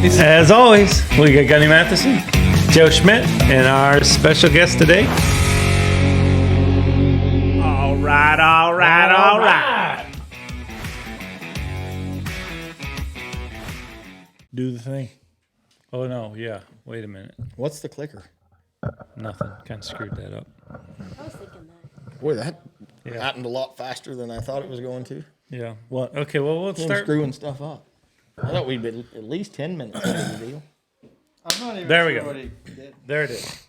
As always, we got Gunny Matheson, Joe Schmidt, and our special guest today. All right. Do the thing. Oh, no, yeah. Wait a minute. What's the clicker? Nothing. Kind of screwed that up. I was thinking that. Boy, that Yeah. happened a lot faster than I thought it was going to. Yeah. What? Okay, well, let's I'm start. screwing stuff up. I thought we'd be at least 10 minutes into the deal. I'm not even There we sure go. what he did. There it is.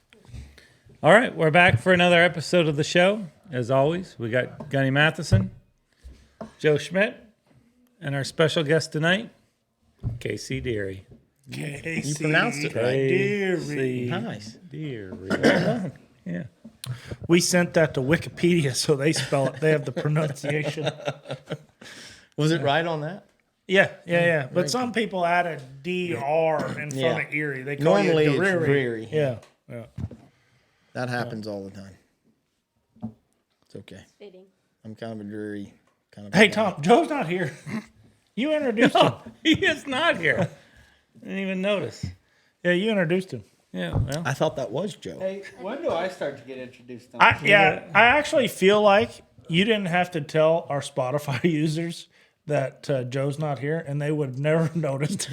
All right, we're back for another episode of the show. As always, we got Gunny Matheson, Joe Schmidt, and our special guest tonight, Casey Deary. You pronounced it right. Deary. Nice. Deary. Yeah. We sent that to Wikipedia so they spell it. They have the pronunciation. Was it right on that? Yeah. But some people added DR in front of Erie. They call Normally it it's Deary. Deary. Yeah. That happens all the time. It's okay. Fitting. I'm kind of a dreary kind of. Hey, Tom, Joe's not here. You introduced him. He is not here. Didn't even notice. Yeah, you introduced him. Yeah, well. I thought that was Joe. Hey, when do I start to get introduced? On I actually feel like you didn't have to tell our Spotify users that Joe's not here, and they would have never noticed.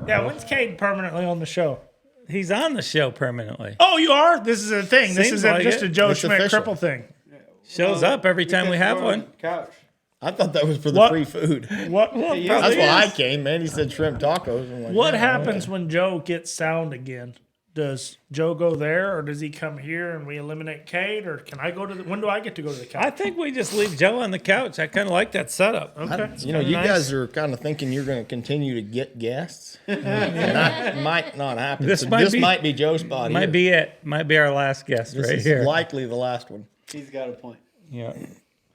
When's Cade permanently on the show? He's on the show permanently. Oh, you are? This is a thing. This Seems is like just it. a Joe It's Schmidt official. cripple thing. Shows up every time we Because have we're on one. the couch. I thought that was for the What? free food. What? Probably That's why I is. came, man. He said shrimp tacos. I'm like, What yeah, happens when Joe gets sound again? Does Joe go there, or does he come here and we eliminate Cade, or can I go to the? When do I get to go to the couch? I think we just leave Joe on the couch. I kind of like that setup. Okay. You know, you nice. guys are kind of thinking you're going to continue to get guests. And that might not happen. This So might be- might be Joe's spot Might here. be it. Might be our last guest This right is here. likely the last one. He's got a point. Yeah.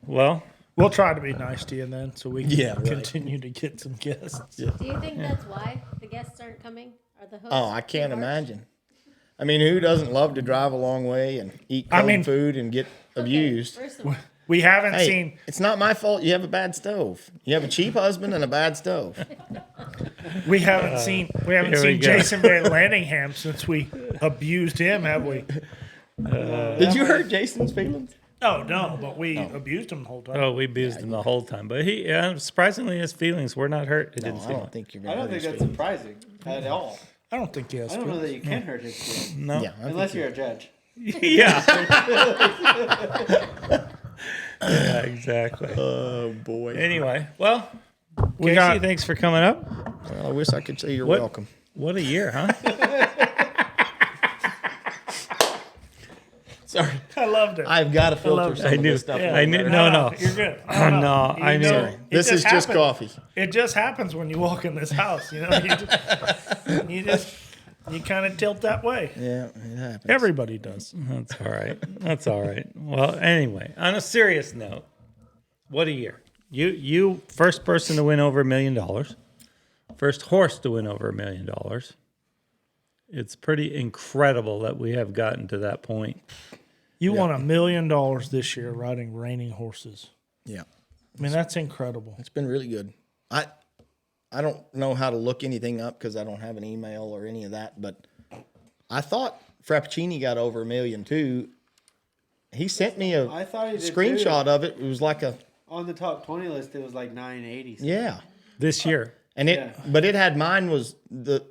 Well, We'll try to be nice to you then, so we can Yeah, right. continue to get some guests. Do you think that's why the guests aren't coming? Or the hosts? Oh, I can't Or- imagine. I mean, who doesn't love to drive a long way and eat cold food and get Okay, abused? First of all, We haven't Hey, seen. it's not my fault you have a bad stove. You have a cheap husband and a bad stove. We haven't seen. We haven't here we seen go. Jason Van Lanningham since we abused him, have we? Did you hurt Jason's feelings? Oh no, but we abused him the whole time. oh, we abused him the whole time. But he, surprisingly, his feelings were not hurt. It No, didn't I seem don't like. think you're I going to don't hurt think his that's feelings. surprising at all. I don't think he has. I don't know feelings. that you can hurt his feelings. No. Yeah, I think Unless you're a judge. Yeah. Yeah, exactly. Oh, boy. Anyway, well, We Casey, got- thanks for coming up. Well, I wish I could say you're What? welcome. What a year, huh? Sorry. I loved it. I've got to filter love- some I of knew. this stuff. Yeah. I knew. better. No. You're good. No, I knew. it This is just happens. coffee. It just happens when you walk in this house. You know, you kind of tilt that way. Yeah, it happens. Everybody does. That's all right. That's all right. Well, anyway, on a serious note, what a year. You first person to win over $1 million. First horse to win over $1 million. It's pretty incredible that we have gotten to that point. You won $1 million this year riding Reining horses. Yeah. I mean, that's incredible. It's been really good. I don't know how to look anything up because I don't have an email or any of that, but I thought Frappuccini got over $1 million too. He sent me a I thought he did screenshot of it. It was like a On the top 20 list, it was like 980. yeah, This year. and it Yeah. but it had mine was the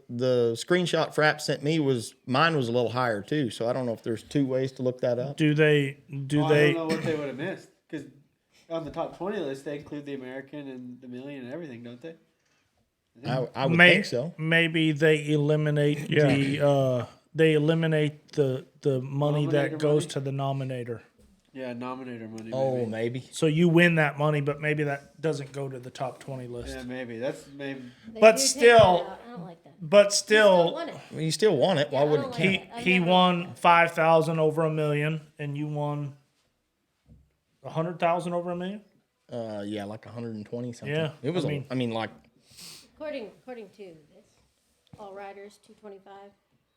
screenshot Frapp sent me was mine was a little higher too. So I don't know if there's two ways to look that up. Do they? I don't they? know what they would have missed. Because on the top 20 list, they include the American and the million and everything, don't they? I would think so. Maybe they eliminate the money that Nominator goes money? to the nominator. Yeah, nominator money. Oh, maybe. maybe. So you win that money, but maybe that doesn't go to the top 20 list. Yeah, maybe. That's maybe. they But do take still- that out. I don't like that. But Still still, won it. Well, you still want it. Why Yeah, I wouldn't don't you? like he I he never won liked 5,000 over $1 million, and you won 100,000 over $1 million. Yeah, like 120 something. Yeah, It was. I mean- Like According to this, All Riders 225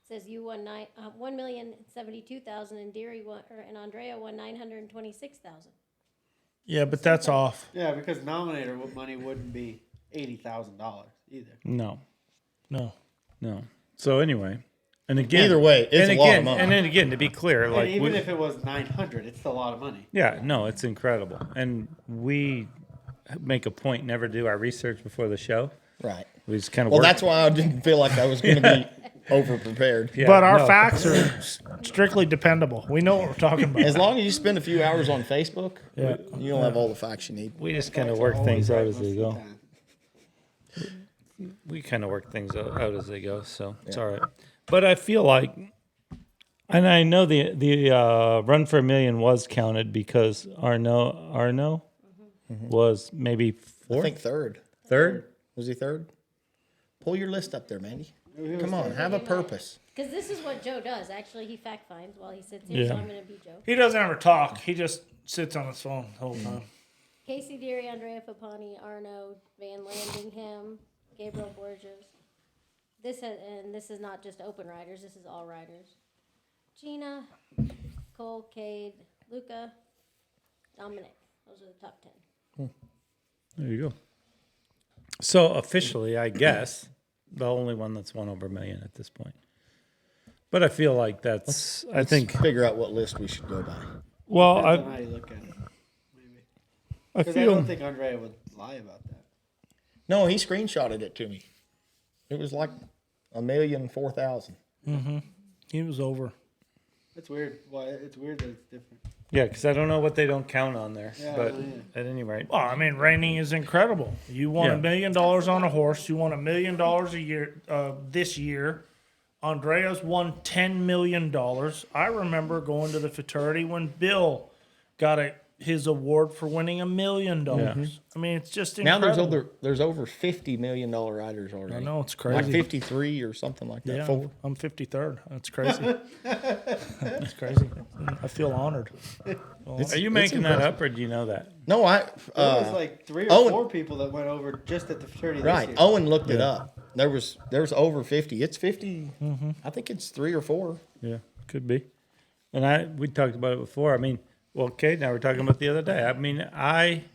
says you won 1,072,000 and Deary won, and Andrea won 926,000. Yeah, but that's off. Yeah, because nominator money wouldn't be $80,000 either. No. No. So anyway, and again, Either way, it's and a lot again, of money. And then again, to be clear, And like even if it was 900, it's still a lot of money. yeah, no, it's incredible, and we make a point never do our research before the show. Right. We just kind of Well, that's why I didn't feel like I was going to be over prepared. Yeah, But our no. facts are strictly dependable. We know what we're talking about. As long as you spend a few hours on Facebook, Yeah. you'll have all the facts you need. We just kind of Facts work are things always out right as they most of go. the time. We kind of work things out as they go, so it's all right. But I feel like, and I know the run for $1 million was counted because Arno was maybe I fourth, think third. third. Was he third? Pull your list up there, Mandy. He was Come on, third. have a purpose. Because this is what Joe does. Actually, he fact finds while he sits here, so Yeah. I'm going to be Joe. He doesn't ever talk. He just sits on his phone the whole time. Casey Deary, Andrea Fapani, Arno, Van Landingham, Gabriel Borges. This is not just open riders. This is all riders. Gina, Cole, Cade, Luca, Dominic. Those are the top 10. There you go. So officially, I guess the only one that's won over $1 million at this point. But I feel like that's. I think. Figure out what list we should go by. Well, Depends on I how you look at it, maybe. I Because I feel. don't think Andrea would lie about that. No, he screenshotted it to me. It was like 1,004,000. He was over. It's weird. Why? It's weird that it's different. Yeah, because I don't know what they don't count on there. Yeah, But yeah. at any rate, Well, I mean, Reining is incredible. You won Yeah. $1 million on a horse. You won $1 million a year this year. Andrea's won $10 million. I remember going to the Futurity when Bill got his award for winning $1 million. I mean, it's just Now incredible. there's over $50 million riders already. I know, it's Like crazy. 53 or something like that. Yeah, Four. I'm 53rd. That's crazy. That's crazy. I feel honored. are you making that up or do you know that? No, There was like 3 or Owen- 4 people that went over just at the Futurity right. this year. Owen looked it up. There's over 50. It's 50. I think it's 3 or 4. Yeah, could be. And we talked about it before. I mean, well, Kate and I were talking about the other day. I mean, I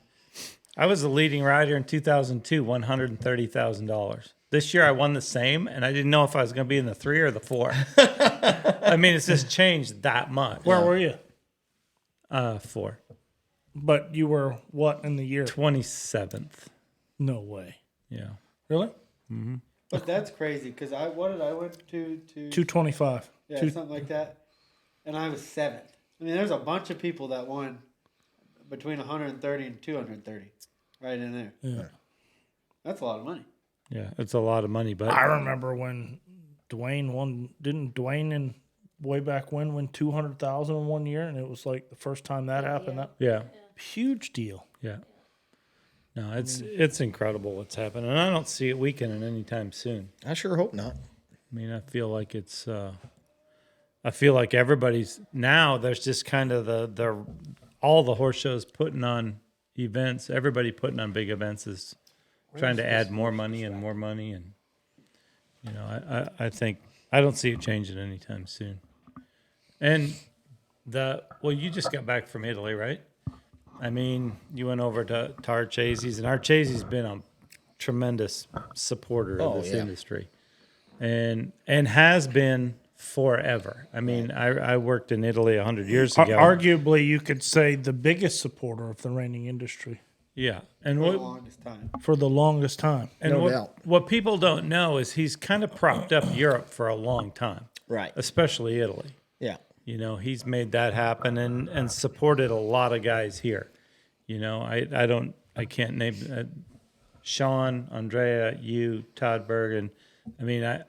was the leading rider in 2002, $130,000. This year I won the same, and I didn't know if I was going to be in the 3 or the 4. I mean, it's just changed that much. Where were you? 4. But you were what in the year? 27th. No way. Yeah. Really? But that's crazy because what did I went to 225. yeah something like that, and I was 7th. I mean, there's a bunch of people that won between 130 and 230, right in there. Yeah. That's a lot of money. Yeah, it's a lot of money, but I remember when Dwayne won. Didn't Dwayne and way back when win 200,000 in 1 year, and it was like the first time that happened. That yeah. huge deal. Yeah. No, it's incredible what's happening, and I don't see it weakening anytime soon. I sure hope not. I mean, I feel like it's. I feel like everybody's now. There's just kind of the all the horse shows putting on events. Everybody putting on big events is trying to add more money, and you know, I think I don't see it changing anytime soon. And you just got back from Italy, right? I mean, you went over to Archesi's, and Archesi's been a tremendous supporter of this industry, and has been forever. I mean, I worked in Italy 100 years ago. Arguably, you could say the biggest supporter of the reining industry Yeah, and For the what longest time. for the longest time. and No what, doubt. what people don't know is he's kind of propped up Europe for a long time, Right. especially Italy. Yeah. You know, he's made that happen and supported a lot of guys here. You know, I can't name Sean, Andrea, you, Todd Bergen. I mean,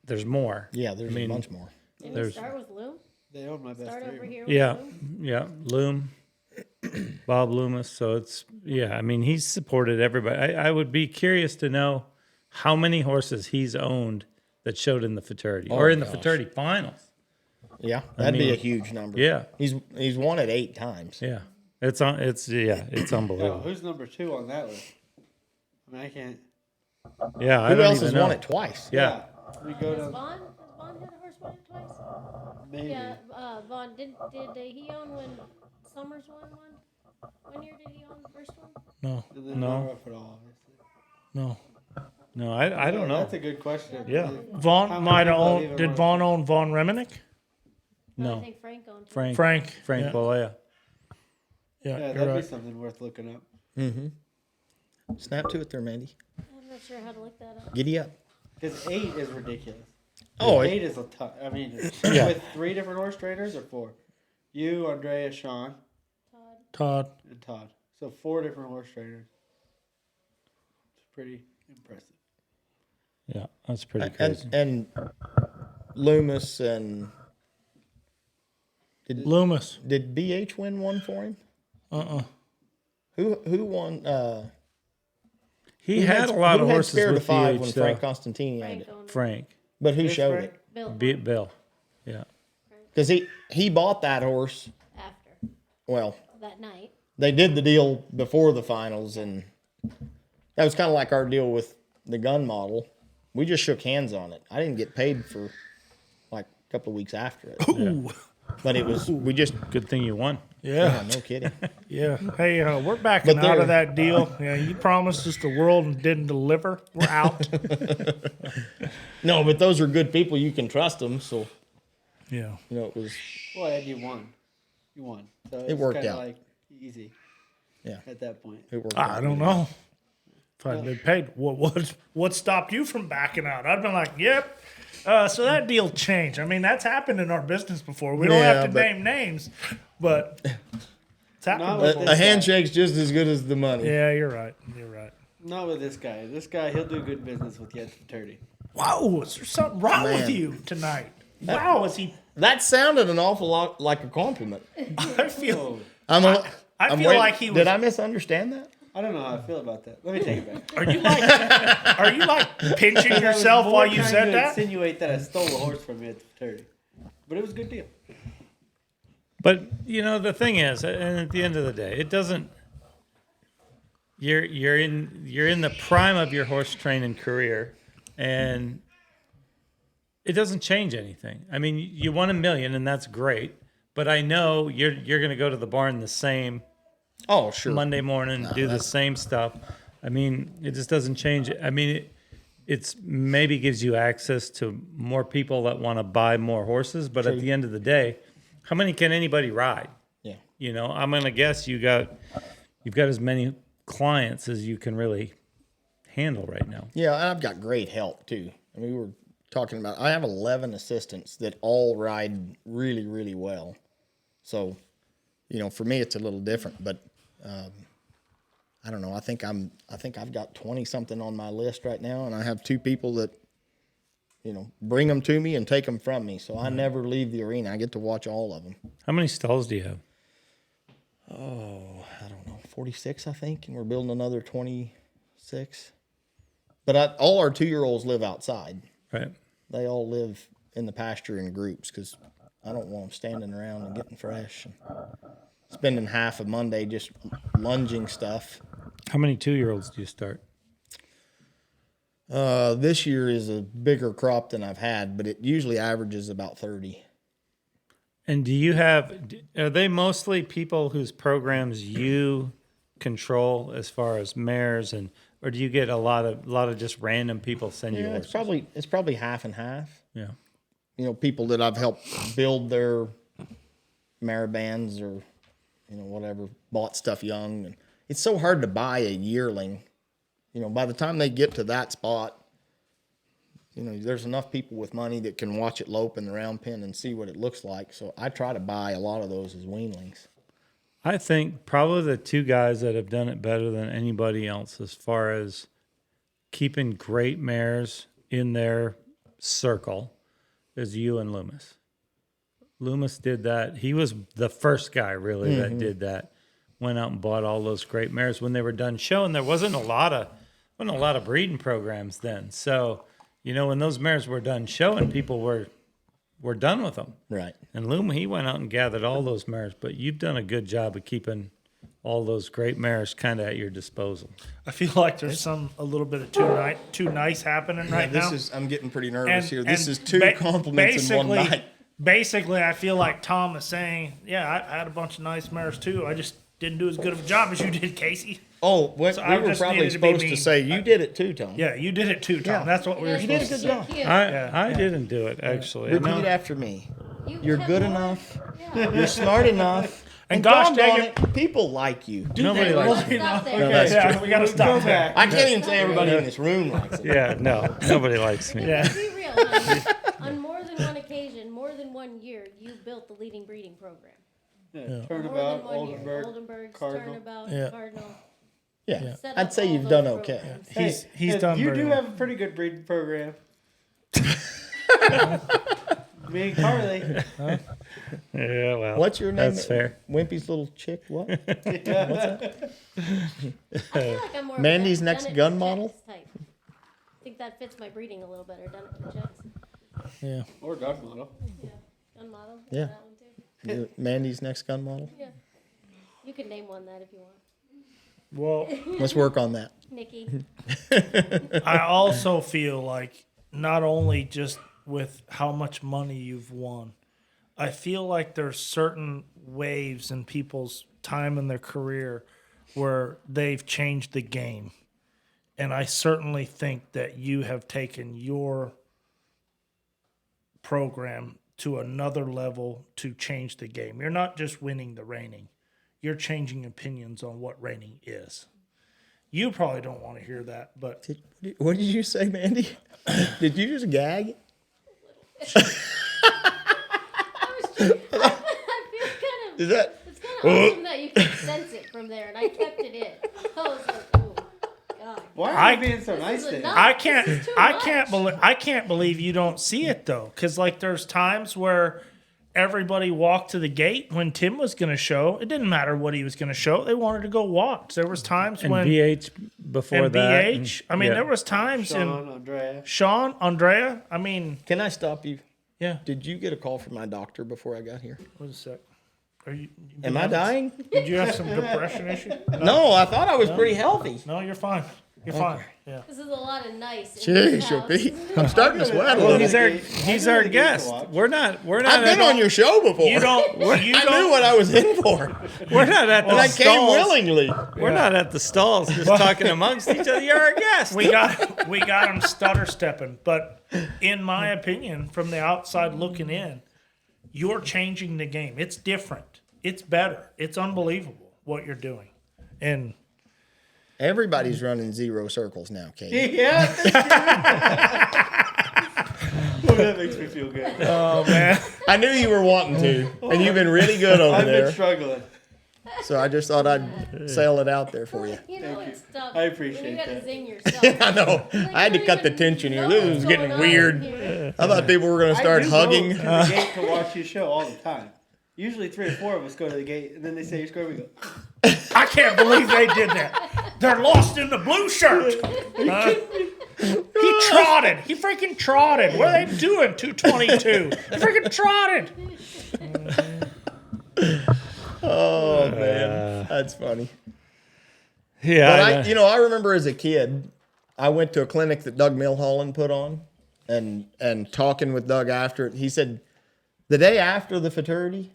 there's more. Yeah, there's I mean, a bunch more. Did we There's- start with Loom? They own my best Start over 3. here with Yeah, Loom? yeah, Loom, Bob Loomis. So I mean, he's supported everybody. I would be curious to know how many horses he's owned that showed in the Futurity or in the gosh. Futurity finals. Yeah, that'd be mean, a huge number. Yeah, He's won it 8 times. yeah. It's Oh, unbelievable. who's number 2 on that list? I mean, I can't. Yeah, I Who don't else even has know. won it twice? Yeah. We go Has to Vaughn had a horse win it twice? maybe. Yeah, Vaughn, did he own when Summers won one? What year did he own the first one? No, And then No. not rough at all, obviously. no. No, I don't know. That's a good question. Yeah. How Vaughn many might have people owned. even Did won? Vaughn own Von Reminick? No. I think Frank owned it. Frank Yeah. Bolea. Yeah, Yeah, you're that'd right. be something worth looking up. Snap to it there, Mandy. I'm not sure how to look that up. Giddy up. Because 8 is ridiculous. Oh, 8 is a tough. I mean, Yeah. with 3 different horse trainers or 4? You, Andrea, Sean, Todd. Todd. and Todd. So 4 different horse trainers. It's pretty impressive. Yeah, that's pretty crazy. And Loomis and Loomis. did BH win one for him? Who won? He had a lot of horses Spare to with five when BH, Frank though. Constantini had Frank it. owned it. Frank. But who Which showed Frank? it? Bill. Bill. Yeah. Because he bought that horse. After Well, that night. they did the deal before the finals, and that was kind of like our deal with the gun model. We just shook hands on it. I didn't get paid for like a couple of weeks after it. Ooh. But it was, we just, Good thing you won. Yeah. no kidding. Yeah. Hey, we're backing But out of they're- that deal. Yeah, you promised us the world and didn't deliver. We're out. No, but those are good people. You can trust them. So, Yeah. you know, it was, Well, and you won. You won. So it's worked kinda out. like easy. Yeah. At that point. it worked I out. don't know. If I'd been paid, what stopped you from backing out? I'd been like, yep. So that deal changed. I mean, that's happened in our business before. We don't Yeah, have to but- name names, but it's happened Not with before. this A handshake's just as good as the money. Yeah, you're right. You're right. Not with this guy. This guy, he'll do good business with you at Futurity. Wow, is there something wrong with Man. you tonight? Wow, is he? That sounded an awful lot like a compliment. I feel. Oh, I'm feel like he was- Did I misunderstand that? I don't know how I feel about that. Let me take it back. Are you like pinching yourself while you said that? Insinuate that I stole a horse from you at Futurity. But it was a good deal. But you know the thing is, and at the end of the day, it doesn't. You're in the prime of your horse training career, and it doesn't change anything. I mean, you won $1 million, and that's great. But I know you're going to go to the barn the same Oh, sure. Monday morning, do the same stuff. I mean, it just doesn't change. I mean, it's maybe gives you access to more people that want to buy more horses. But at the end of the day, how many can anybody ride? Yeah. You know, I'm gonna guess you've got as many clients as you can really handle right now. Yeah, and I've got great help too. I mean, we were talking about, I have 11 assistants that all ride really, really well. So, you know, for me, it's a little different, but I don't know. I think I've got 20 something on my list right now, and I have 2 people that, you know, bring them to me and take them from me. So I never leave the arena. I get to watch all of them. How many stalls do you have? Oh, I don't know, 46, I think, and we're building another 26. But all our 2-year-olds live outside. Right. They all live in the pasture in groups because I don't want them standing around and getting fresh and spending half of Monday just lunging stuff. How many 2-year-olds do you start? This year is a bigger crop than I've had, but it usually averages about 30. And are they mostly people whose programs you control as far as mares, or do you get a lot of just random people send you Yeah, horses? it's probably half and half. Yeah. You know, people that I've helped build their mare bands or, you know, whatever, bought stuff young. And it's so hard to buy a yearling. You know, by the time they get to that spot, you know, there's enough people with money that can watch it lope in the round pen and see what it looks like. So I try to buy a lot of those as weanlings. I think probably the 2 guys that have done it better than anybody else as far as keeping great mares in their circle is you and Loomis. Loomis did that. He was the first guy really that did that. Went out and bought all those great mares when they were done showing. There wasn't a lot of breeding programs then. So, you know, when those mares were done showing, people were done with them. Right. And Loomis, he went out and gathered all those mares, but you've done a good job of keeping all those great mares kind of at your disposal. I feel like there's a little bit of too nice happening right now. I'm getting pretty nervous And- here. This and is 2 ba- compliments in one night. Basically, I feel like Tom is saying, yeah, I had a bunch of nice mares too. I just didn't do as good of a job as you did, Casey. Oh, we I were just probably needed to be supposed to mean. say you did it too, Tom. Yeah, you did it too, Tom. Yeah. That's what we were You did a supposed good to say. job. Cute. I didn't do it actually. Repeat No. after me. You You're have good more- enough. Yeah. You're smart enough. And gosh doggone dang it, people like you. Nobody they likes really me. Stop there. No, that's Yeah, true. we got to stop there. I can't even say everybody in this room likes it. Yeah, no, nobody likes me. Yeah. Be real, honey. On more than one occasion, more than 1 year, you built the leading breeding program. Yeah, More Turnabout, than 1 year. Oldenburg. Oldenburg's, Cardinal. Turnabout, Yeah. Cardinal. Yeah, Set I'd up say all you've those done okay. programs. He's Hey, done You very do well. have a pretty good breeding program. Me and Carly. Yeah, well, What's your name? That's fair. Wimpy's little chick. What? I feel like I'm more of a Mandy's done next it for gun checks model? type. I think that fits my breeding a little better. Done it for the checks. Yeah. Or dog model. Yeah. Gun model. Yeah. That one too. Mandy's next gun model. Yeah. You can name one that if you want. Well, Let's work on that. Nikki. I also feel like not only just with how much money you've won, I feel like there's certain waves in people's time in their career where they've changed the game. And I certainly think that you have taken your program to another level to change the game. You're not just winning the reining. You're changing opinions on what reining is. You probably don't want to hear that, but What did you say, Mandy? Did you just gag? I feel kind of. Is that? It's kind of awesome that you can sense it from there, and I kept it in. I was like, oh, God. Why are I- you being so nice is to him? enough. I can't. This is too I can't believe you don't see it though, because like there's times where everybody walked to the gate when Tim was going to show. It didn't matter what he was going to show; they wanted to go watch. There was times And when BH before and that. BH. I mean, yeah. there was times in Sean, Andrea. Sean, Andrea. I mean, Can I stop you? yeah. Did you get a call from my doctor before I got here? Wait a sec. Are you? Am I dying? Did you have some depression issue? No, I thought I was pretty healthy. No, you're fine. You're fine. Yeah. This is a lot of nice. in this Jeez, house. Pete. I'm starting to sweat a Well, little. he's our He's our really good to guest. watch. We're not I've been on your show before. You don't. You I knew don't. what I was in for, We're not at the and I stalls. came willingly. We're not at the stalls just talking amongst each other. You're our guest. We got him stutter stepping, but in my opinion, from the outside looking in, you're changing the game. It's different. It's better. It's unbelievable what you're doing. And Everybody's running 0 circles now, Kate. Yeah. Oh, that makes me feel good. oh man, I knew you were wanting to, and you've been really good over I've been there. struggling. So I just thought I'd sail it out there for you. You know it's tough. I appreciate You got to that. zing yourself. I know. I had to cut the tension here. This was getting weird. I thought people were going to start I do hugging. go to the gate to watch your show all the time. Usually 3 or 4 of us go to the gate, and then they say your score. We go, I can't believe they did that. They're lost in the blue shirt. He trotted. He freaking trotted. What are they doing? 222. They freaking trotted. Oh man, that's funny. Yeah, But I know. I remember as a kid, I went to a clinic that Doug Milholland put on, and talking with Doug after it, he said, the day after the Futurity,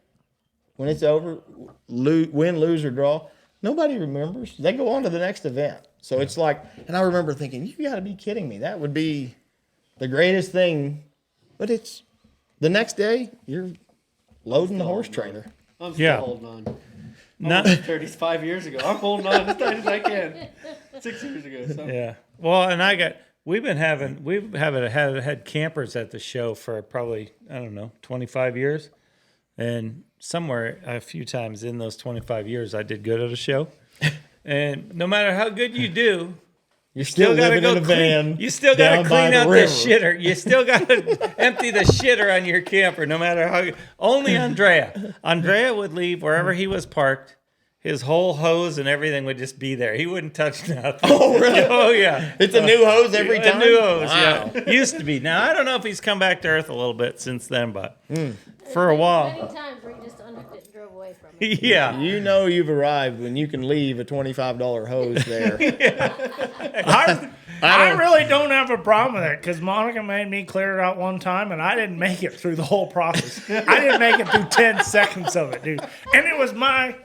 when it's over, win, lose, or draw, nobody remembers. They go on to the next event. So it's like, and I remember thinking, you got to be kidding me. That would be the greatest thing. But it's the next day, you're loading the horse trailer. I'm still Yeah. holding on. Not- 35 years ago. I'm holding on as tight as I can. 6 years ago. So. Yeah. Well, and we've had campers at the show for probably, I don't know, 25 years. And somewhere a few times in those 25 years, I did good at a show. And no matter how good you do, You're still gotta living in a van. You still got to down by clean out the river. shitter. You still got to empty the shitter on your camper, no matter how. Only Andrea. Andrea would leave wherever he was parked. His whole hose and everything would just be there. He wouldn't touch nothing. Oh, really? Oh, yeah. It's a new hose every A time? new hose, Wow. yeah. Used to be. Now, I don't know if he's come back to earth a little bit since then, but for a Many while. times where you just unhooked it and drove away from it. Yeah. You know you've arrived when you can leave a $25 hose there. I really don't have a problem with it because Monica made me clear it out one time and I didn't make it through the whole process. I didn't make it through 10 seconds of it, dude. And it was my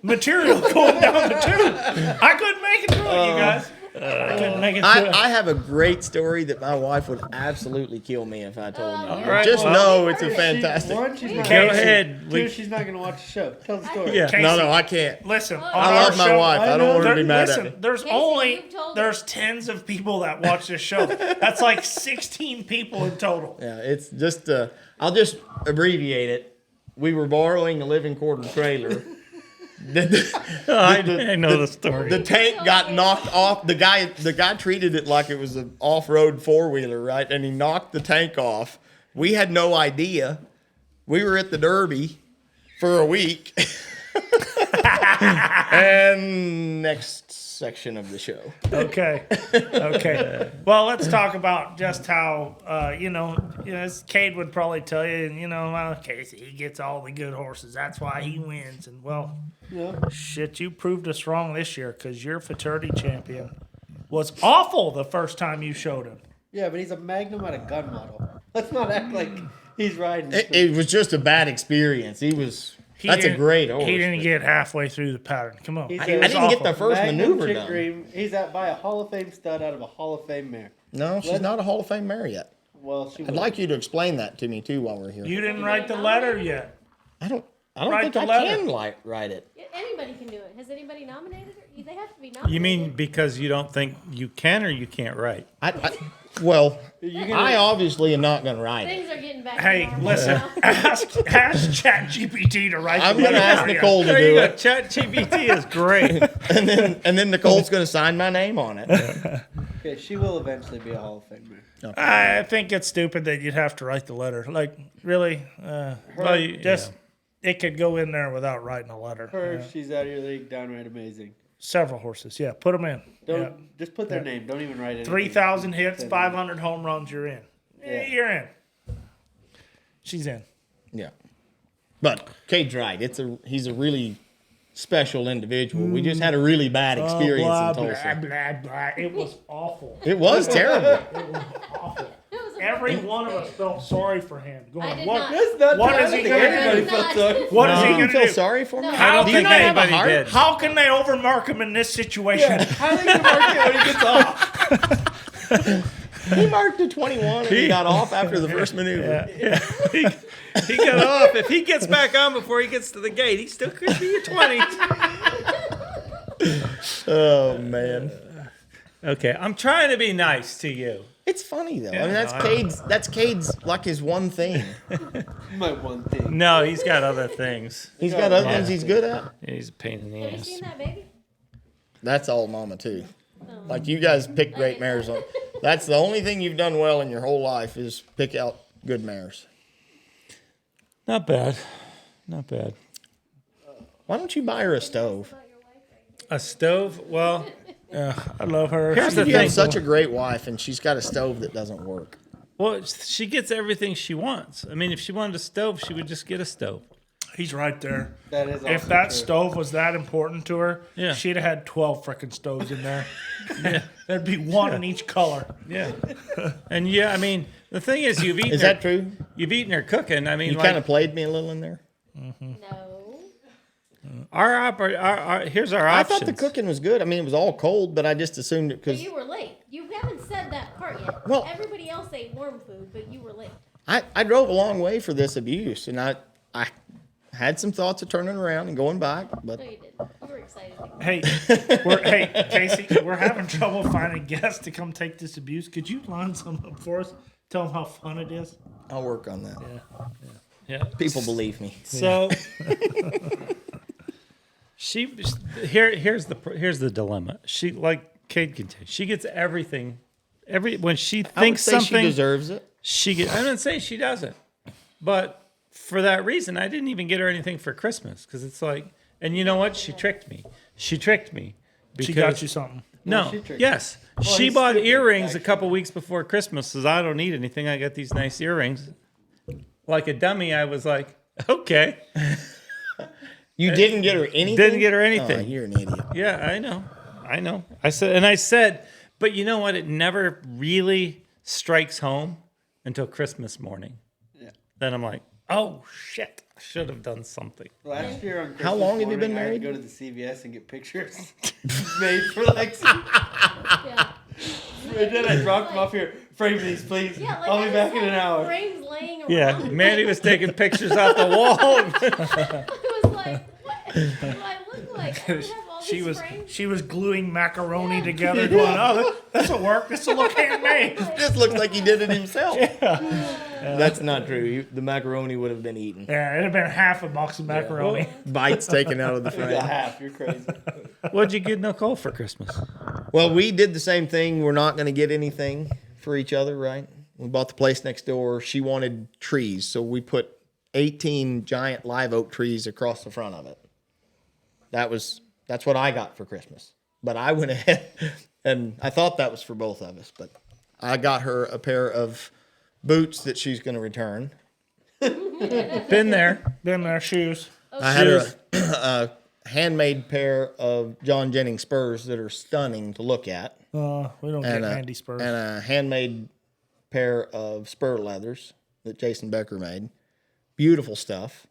material going down the tube. I couldn't make it through it, you guys. I couldn't make it through it. I have a great story that my wife would absolutely kill me if I told you. All right, Just well- know it's a fantastic. One, she's not Go gonna- ahead. Two, she's not going to watch the show. Tell the story. Yeah. No, I can't. Listen, on I our love my show- wife. I don't want her to be mad at me. There's Casey, only you've told there's tens of people that watch this show. That's like 16 people in total. Yeah, it's just. I'll just abbreviate it. We were borrowing a living quarter trailer. I know the story. The tank got knocked off. The guy treated it like it was an off-road four-wheeler, right? And he knocked the tank off. We had no idea. We were at the Derby for a week. And next section of the show. Okay. Well, let's talk about just how as Cade would probably tell you, Casey, he gets all the good horses. That's why he wins. And shit, you proved us wrong this year because your Futurity Champion was awful the first time you showed him. Yeah, but he's a Magnum out of gun model. Let's not act like he's riding. It was just a bad experience. That's a didn't- great horse. He didn't get halfway through the pattern. Come on. He's I a- didn't get the first Magnum maneuver Chick done. Dream. He's out by a Hall of Fame stud out of a Hall of Fame mare. No, she's not a Hall of Fame mare yet. Well, she I'd was. like you to explain that to me too while we're here. You didn't write the letter yet. I don't Write think the I letter. can write it. Anybody can do it. Has anybody nominated her? They have to be nominated. You mean because you don't think you can or you can't write? Well, gonna- I obviously am not going to write it. Things are getting back. Hey, to normal listen. now. Ask ChatGPT to write I'm the going to letter ask for you. Nicole to There you do go. it, ChatGPT is great. and then Nicole's going to sign my name on it. Okay, she will eventually be a Hall of Fame mare. I think it's stupid that you'd have to write the letter. Like, really? Well, you- It could go in there without writing a letter. Her, she's out of your league, downright amazing. Several horses. Yeah, put them in. Don't just put their name. Don't even write it. 3,000 hits, 500 home runs, you're in. Yeah. You're in. She's in. Yeah, but Cade's right. He's a really special individual. We just had a really bad experience blah, in Tulsa. blah, blah, blah. It was awful. It was terrible. It was awful. It was a Every one of us felt sorry for him. I Going, did what? not. That's not What true. is I he don't gonna think anybody do? felt sorry. What is he You going feel to do? sorry for me? No. How Do can you not they? have a Anybody heart? did. How can they overmark him in this situation? Yeah, how are they gonna mark it when he gets off? He marked a 21 and he got off after the first maneuver. He got off. If he gets back on before he gets to the gate, he still could be a 20. Oh man, Okay, I'm trying to be nice to you. it's funny though. I mean, no, that's Cade's like his one thing. My one thing. No, he's got other things. He's got other things he's good at. He's a pain in the Have you ass. seen that baby? That's all Mama too. Like you guys pick great mares on. That's the only thing you've done well in your whole life is pick out good mares. Not bad. Not bad. Why don't you buy her a stove? A stove? Well, I love her. Here's the You thing. have such a great wife, and she's got a stove that doesn't work. well, she gets everything she wants. I mean, if she wanted a stove, she would just get a stove. He's right there. That is. If also that true. stove was that important to her, Yeah. she'd have had 12 freaking stoves in there. There'd be one in each color. Yeah. And yeah, I mean, the thing is, you've eaten Is her, that true? you've eaten her cooking. I mean, You like, kind of played me a little in there. No. here's our I options. thought the cooking was good. I mean, it was all cold, but I just assumed it But because you were late. You haven't said that part yet. Well- Everybody else ate warm food, but you were late. I drove a long way for this abuse, and I had some thoughts of turning around and going back, but No, you didn't. You were excited. To go. Hey, Casey, we're having trouble finding guests to come take this abuse. Could you line some up for us? Tell them how fun it is. I'll work on that. Yeah. People believe me. So here's the dilemma. She, like Cade can tell you, she gets everything. When she I would thinks say something, she deserves it. I didn't say she doesn't, but for that reason, I didn't even get her anything for Christmas because it's like, and you know what? She tricked me. She tricked me. She got you something. No. she tricked Yes. She he's bought stupid, earrings a actually. couple weeks before Christmas. Says I don't need anything. I got these nice earrings. Like a dummy, I was like, okay. You didn't get her anything. Didn't get her Oh, anything. you're an idiot. Yeah, I know. I said, but you know what? It never really strikes home until Christmas morning. Yeah. Then I'm like, oh shit. Should have done something. Last year on Christmas How long have you morning, been I had to married? go to the CVS and get pictures made for Lexi. Yeah. And then I dropped them off here. Frame these, please. Yeah, like I'll I be back just in an had hour. Frames laying around. Yeah, Mandy was taking pictures off the wall. I was like, what do I look like? I don't have all She these was frames. she was gluing macaroni together, going, "Oh, this will work. This will look handmade." This looks like he did it himself. That's not true. The macaroni would have been eaten. Yeah, it'd have been half a box of macaroni. Bites taken out of the It's a frame. half. You're crazy. What'd you get Nicole for Christmas? Well, we did the same thing. We're not going to get anything for each other, right? We bought the place next door. She wanted trees, so we put 18 giant live oak trees across the front of it. That's what I got for Christmas. But I went ahead and I thought that was for both of us, but I got her a pair of boots that she's going to return. Been there. Then their shoes. I had her a handmade pair of John Jennings spurs that are stunning to look at. We don't get handy spurs. And a handmade pair of spur leathers that Jason Becker made. Beautiful stuff.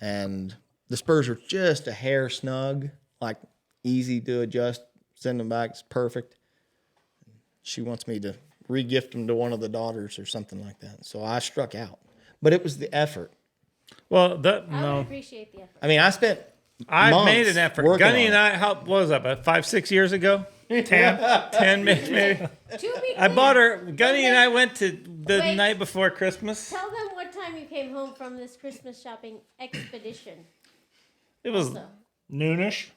And the spurs are just a hair snug, like easy to adjust, send them back. It's perfect. She wants me to re-gift them to one of the daughters or something like that. So I struck out. But it was the effort. Well, that I no. would appreciate the effort. I mean, I spent I months made an effort. working Gunny on and it. I, what was that, about 5-6 years ago? 10. 10 maybe. To be I clear, bought her, Gunny and I went to the Wait. night before Christmas. Tell them what time you came home from this Christmas shopping expedition. It was, So, Noonish,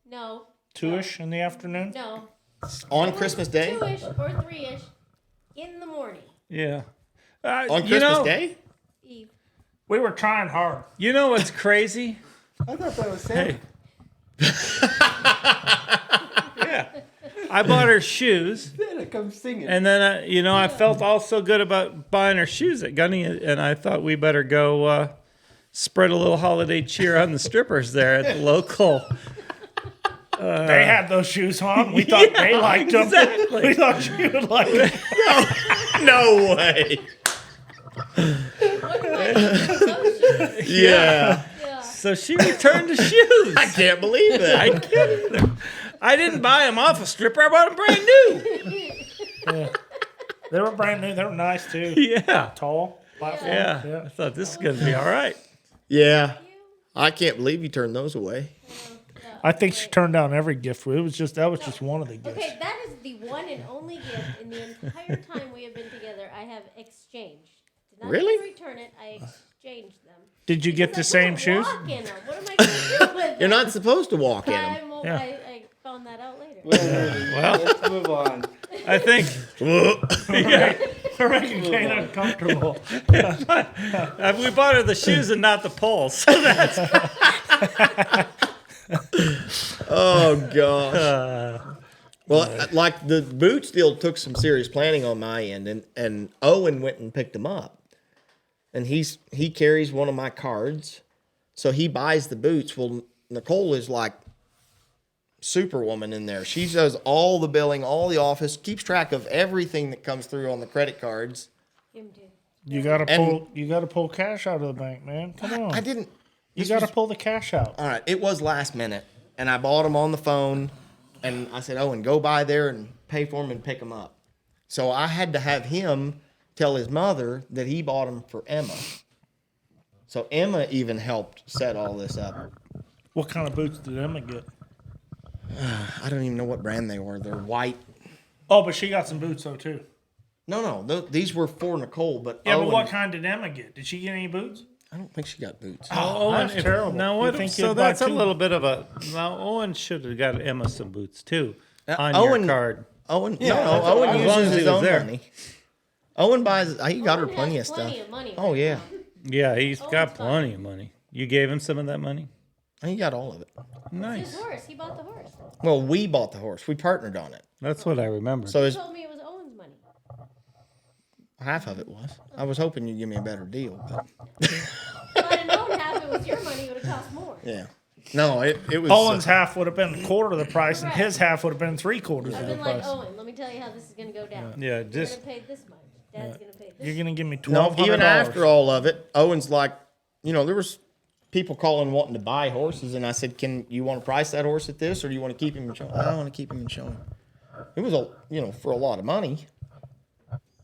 no, 2ish in the afternoon. no. On Christmas Day? 2-ish or 3-ish in the morning. yeah. On you Christmas know, Day? Eve. We were trying hard. You know what's crazy? I thought that was Santa. Yeah. I bought her shoes. Santa comes singing. And then, I felt all so good about buying her shoes at Gunny, and I thought we better go spread a little holiday cheer on the strippers there at the local. They had those shoes on. We thought they liked them. exactly. We thought you would like them. No way. What do I do with those shoes? Yeah. Yeah. So she returned the shoes. I can't believe that. I can't either. I didn't buy them off a stripper. I bought them brand new. They were brand new. They were nice too. Yeah. Tall platform. Yeah. I thought this is going to be all right. Yeah. I can't believe you turned those away. I think she turned down every gift. That was just one of the gifts. Okay, that is the one and only gift in the entire time we have been together I have exchanged. Did not Really? even return it. I exchanged them. Did you get the Because I same couldn't shoes? walk in them. What am I going to do with them? You're not supposed to walk in them. Yeah. I found that out later. Well, let's move on. I think We're making Kane uncomfortable. we bought her the shoes and not the poles. So that's Oh, gosh. Well, like the boots deal took some serious planning on my end, and Owen went and picked them up. And he carries one of my cards, so he buys the boots. Well, Nicole is like superwoman in there. She does all the billing, all the office, keeps track of everything that comes through on the credit cards. Him too. You gotta And- pull cash out of the bank, man. Come on. I didn't. You gotta pull the cash out. All right, it was last minute, and I bought them on the phone, and I said, Owen, go by there and pay for them and pick them up. So I had to have him tell his mother that he bought them for Emma. So Emma even helped set all this up. What kind of boots did Emma get? I don't even know what brand they were. They're white. Oh, but she got some boots though too. No, these were for Nicole, but Yeah, Owen, but what kind did Emma get? Did she get any boots? I don't think she got boots. Oh, that's terrible. Now You what? think So you'd buy that's a two? little bit of a. Now Owen should have got Emma some boots too on Owen- your card. Owen, Yeah, no, that's Owen all right. As long uses as he his was own there. money. Owen buys. He got her Owen plenty of has stuff. plenty of money Oh right yeah, now. Yeah, he's Owen's got fine. plenty of money. You gave him some of that money. he got all of it. Nice. His horse. He bought the horse. Well, we bought the horse. We partnered on it. That's what I remember. So He his, told me it was Owen's money. half of it was. I was hoping you'd give me a better deal, but If I'd have known half it was your money, it would have cost more. yeah. No, it was. Owen's half would have been a quarter of the price, and Correct. his half would have been 3/4 I've of the been like, price. Owen, let me tell you how this is going to go down. yeah, You're just going to pay this much. Dad's going to pay this You're gonna give me no, $1,200. even after all of it, Owen's like, there was people calling wanting to buy horses, and I said, "Can you want to price that horse at this, or do you want to keep him in showing?" I want to keep him in showing. It was for a lot of money,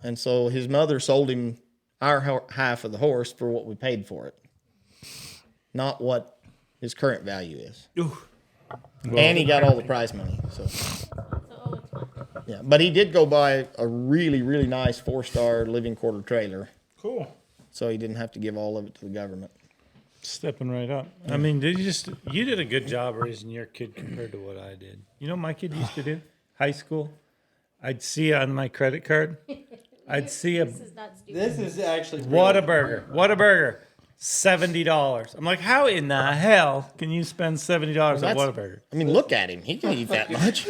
and so his mother sold him our half of the horse for what we paid for it, not what his current value is. And he got all the prize money. So So, it's fun. yeah, but he did go buy a really, really nice 4-star living quarter trailer, Cool. so he didn't have to give all of it to the government. Stepping right up. I mean, you did a good job raising your kid compared to what I did. You know what my kid used to do? High school. I'd see on my credit card. I'd see a This is not stupid. This is actually Whataburger. $70. I'm like, how in the hell can you spend $70 at that's- Whataburger? I mean, look at him. He can eat that much.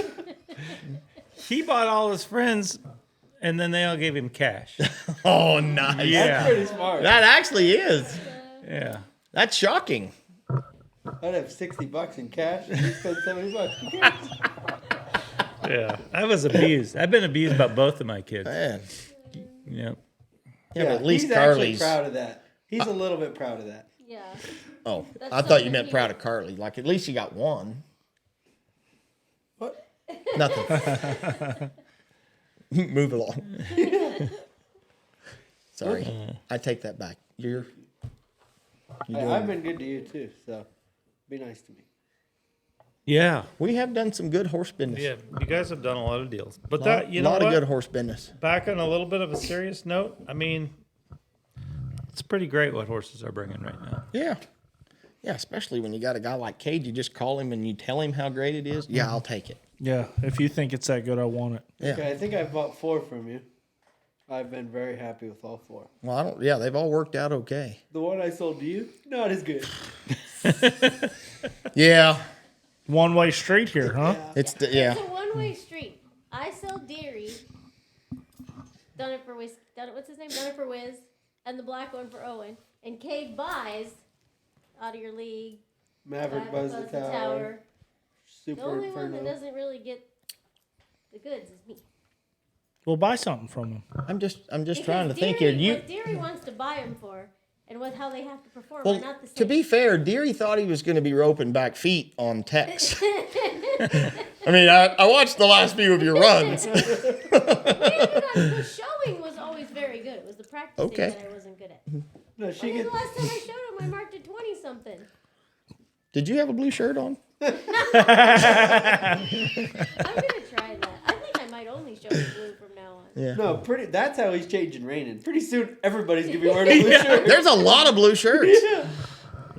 He bought all his friends, and then they all gave him cash. Oh, nice. That's Yeah, pretty smart. That actually is. yeah. That's shocking. I'd have $60 in cash and you spend $70. Who cares? Yeah, I was abused. I've been abused by both of my kids. Man. Yeah. Yeah, but at least he's actually Carly's. proud of that. He's a little bit proud of that. Yeah. Oh, That's I thought you something meant he- proud of Carly. Like, at least you got one. What? Nothing. Move along. Sorry. I take that back. You're Hey, doing- I've been good to you too, so be nice to me. Yeah. We have done some good horse business. Yeah, you guys have done a lot of deals. But A that, you know lot what? of good horse business. Back on a little bit of a serious note, I mean, it's pretty great what horses are bringing right now. Yeah. Yeah, especially when you got a guy like Cade, you just call him and you tell him how great it is. Yeah, I'll take it. Yeah. If you think it's that good, I want it. Yeah. Okay, I think I bought 4 from you. I've been very happy with all 4. Well, I don't. Yeah, they've all worked out okay. The one I sold to you, not as good. Yeah, One-way street here, huh? it's It's yeah. a one-way street. I sell Deary. Done it for Wiz. What's his name? Done it for Wiz. And the black one for Owen. And Cade buys out of your league. Maverick Buzz the Tower, The Super only one that Inferno. doesn't really get the goods is me. We'll buy something from him. I'm just Because trying to think here. Deary- You what Deary wants to buy them for, and what how they have to perform well, are not the same. to be fair, Deary thought he was going to be roping back feet on Tex. I mean, I watched the last few of your runs. The showing was always very good. It was the practicing Okay. that I wasn't good at. No, she When was gets. the last time I showed him? I marked a 20-something. Did you have a blue shirt on? I'm gonna try that. I think I might only show him blue from now on. Yeah. No, pretty. That's how he's changing Reining. Pretty soon, everybody's gonna be wearing a blue shirt. There's a lot of blue shirts.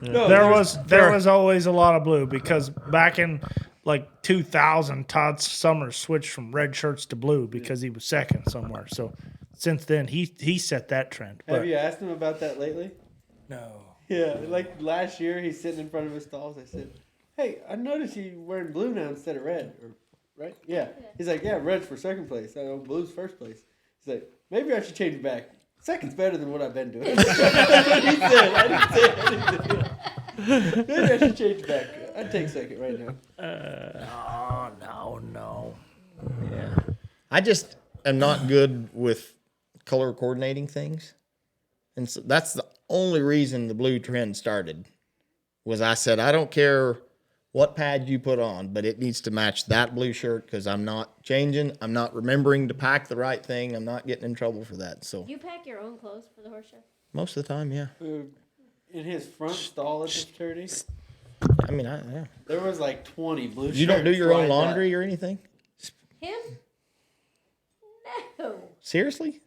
No, There was always a lot of blue because back in like 2000, Todd Summers switched from red shirts to blue because he was second somewhere. So since then, he set that trend. Have But you asked him about that lately? no, Yeah, like last year, he's sitting in front of his stalls. I said, "Hey, I noticed you wearing blue now instead of red, or right? Yeah." He's like, "Yeah, red's for second place. I know blue's first place." He's like, "Maybe I should change it back. Second's better than what I've been doing." That's what he said. I didn't say anything. Maybe I should change it back. I'd take second right now. no. Yeah. I just am not good with color coordinating things. And so that's the only reason the blue trend started. Was I said, I don't care what pad you put on, but it needs to match that blue shirt because I'm not changing. I'm not remembering to pack the right thing. I'm not getting in trouble for that. So Do you pack your own clothes for the horse show? most of the time, yeah. In his front stall at the Futurity, I mean, yeah. there was like 20 blue shirts. You don't do your own lined up. laundry or anything? Him? No. Seriously?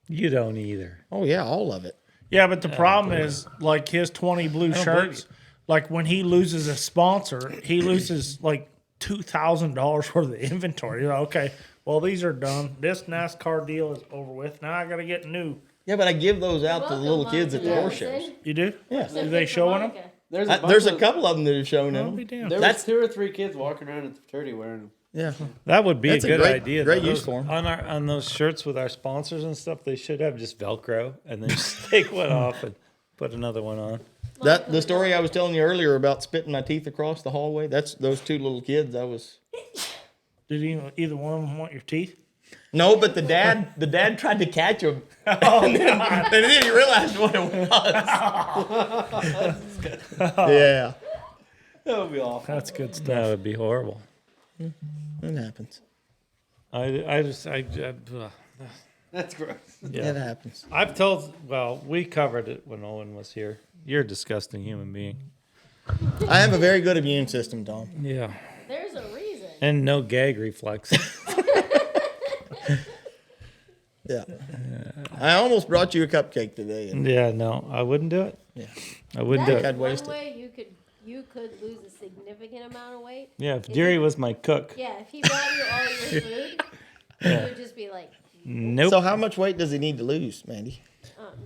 You don't either. Oh, yeah, all of it. Yeah, but the problem is like his 20 blue don't believe shirts. Like when he loses a sponsor, he loses like $2,000 worth of inventory. You're like, okay, well these are done. This NASCAR deal is over with. Now I got to get new. Yeah, but I give those out to the little Welcome, kids at the Monica horse shows. Madison. You do? Yes. Do they showing them? Monica. There's a, bunch There's a of- couple of them that have shown I'll be in. damned. There That's- was 2 or 3 kids walking around at the Futurity wearing them. Yeah. That would be That's a a good great- idea. great though. use Those- for 'em. on those shirts with our sponsors and stuff. They should have just Velcro and then just take one off and put another one on. That the story I was telling you earlier about spitting my teeth across the hallway. That's those 2 little kids. I was Did either one of them want your teeth? No, but the dad tried to catch him. Oh, and then he realized what it was. Yeah, That would be awful. That's good stuff. That would be horrible. it happens. That's gross. It happens. We covered it when Owen was here. You're a disgusting human being. I have a very good immune system, Tom. Yeah. There's a reason. And no gag reflex. Yeah. I almost brought you a cupcake today. And Yeah, no, I wouldn't do it. Yeah. I wouldn't do That's it. I'd waste one it. way you could lose a significant amount of weight. Yeah, if Deary was my cook. Yeah, if he brought you all your food, you would just be like, Nope. So how much weight does he need to lose, Mandy?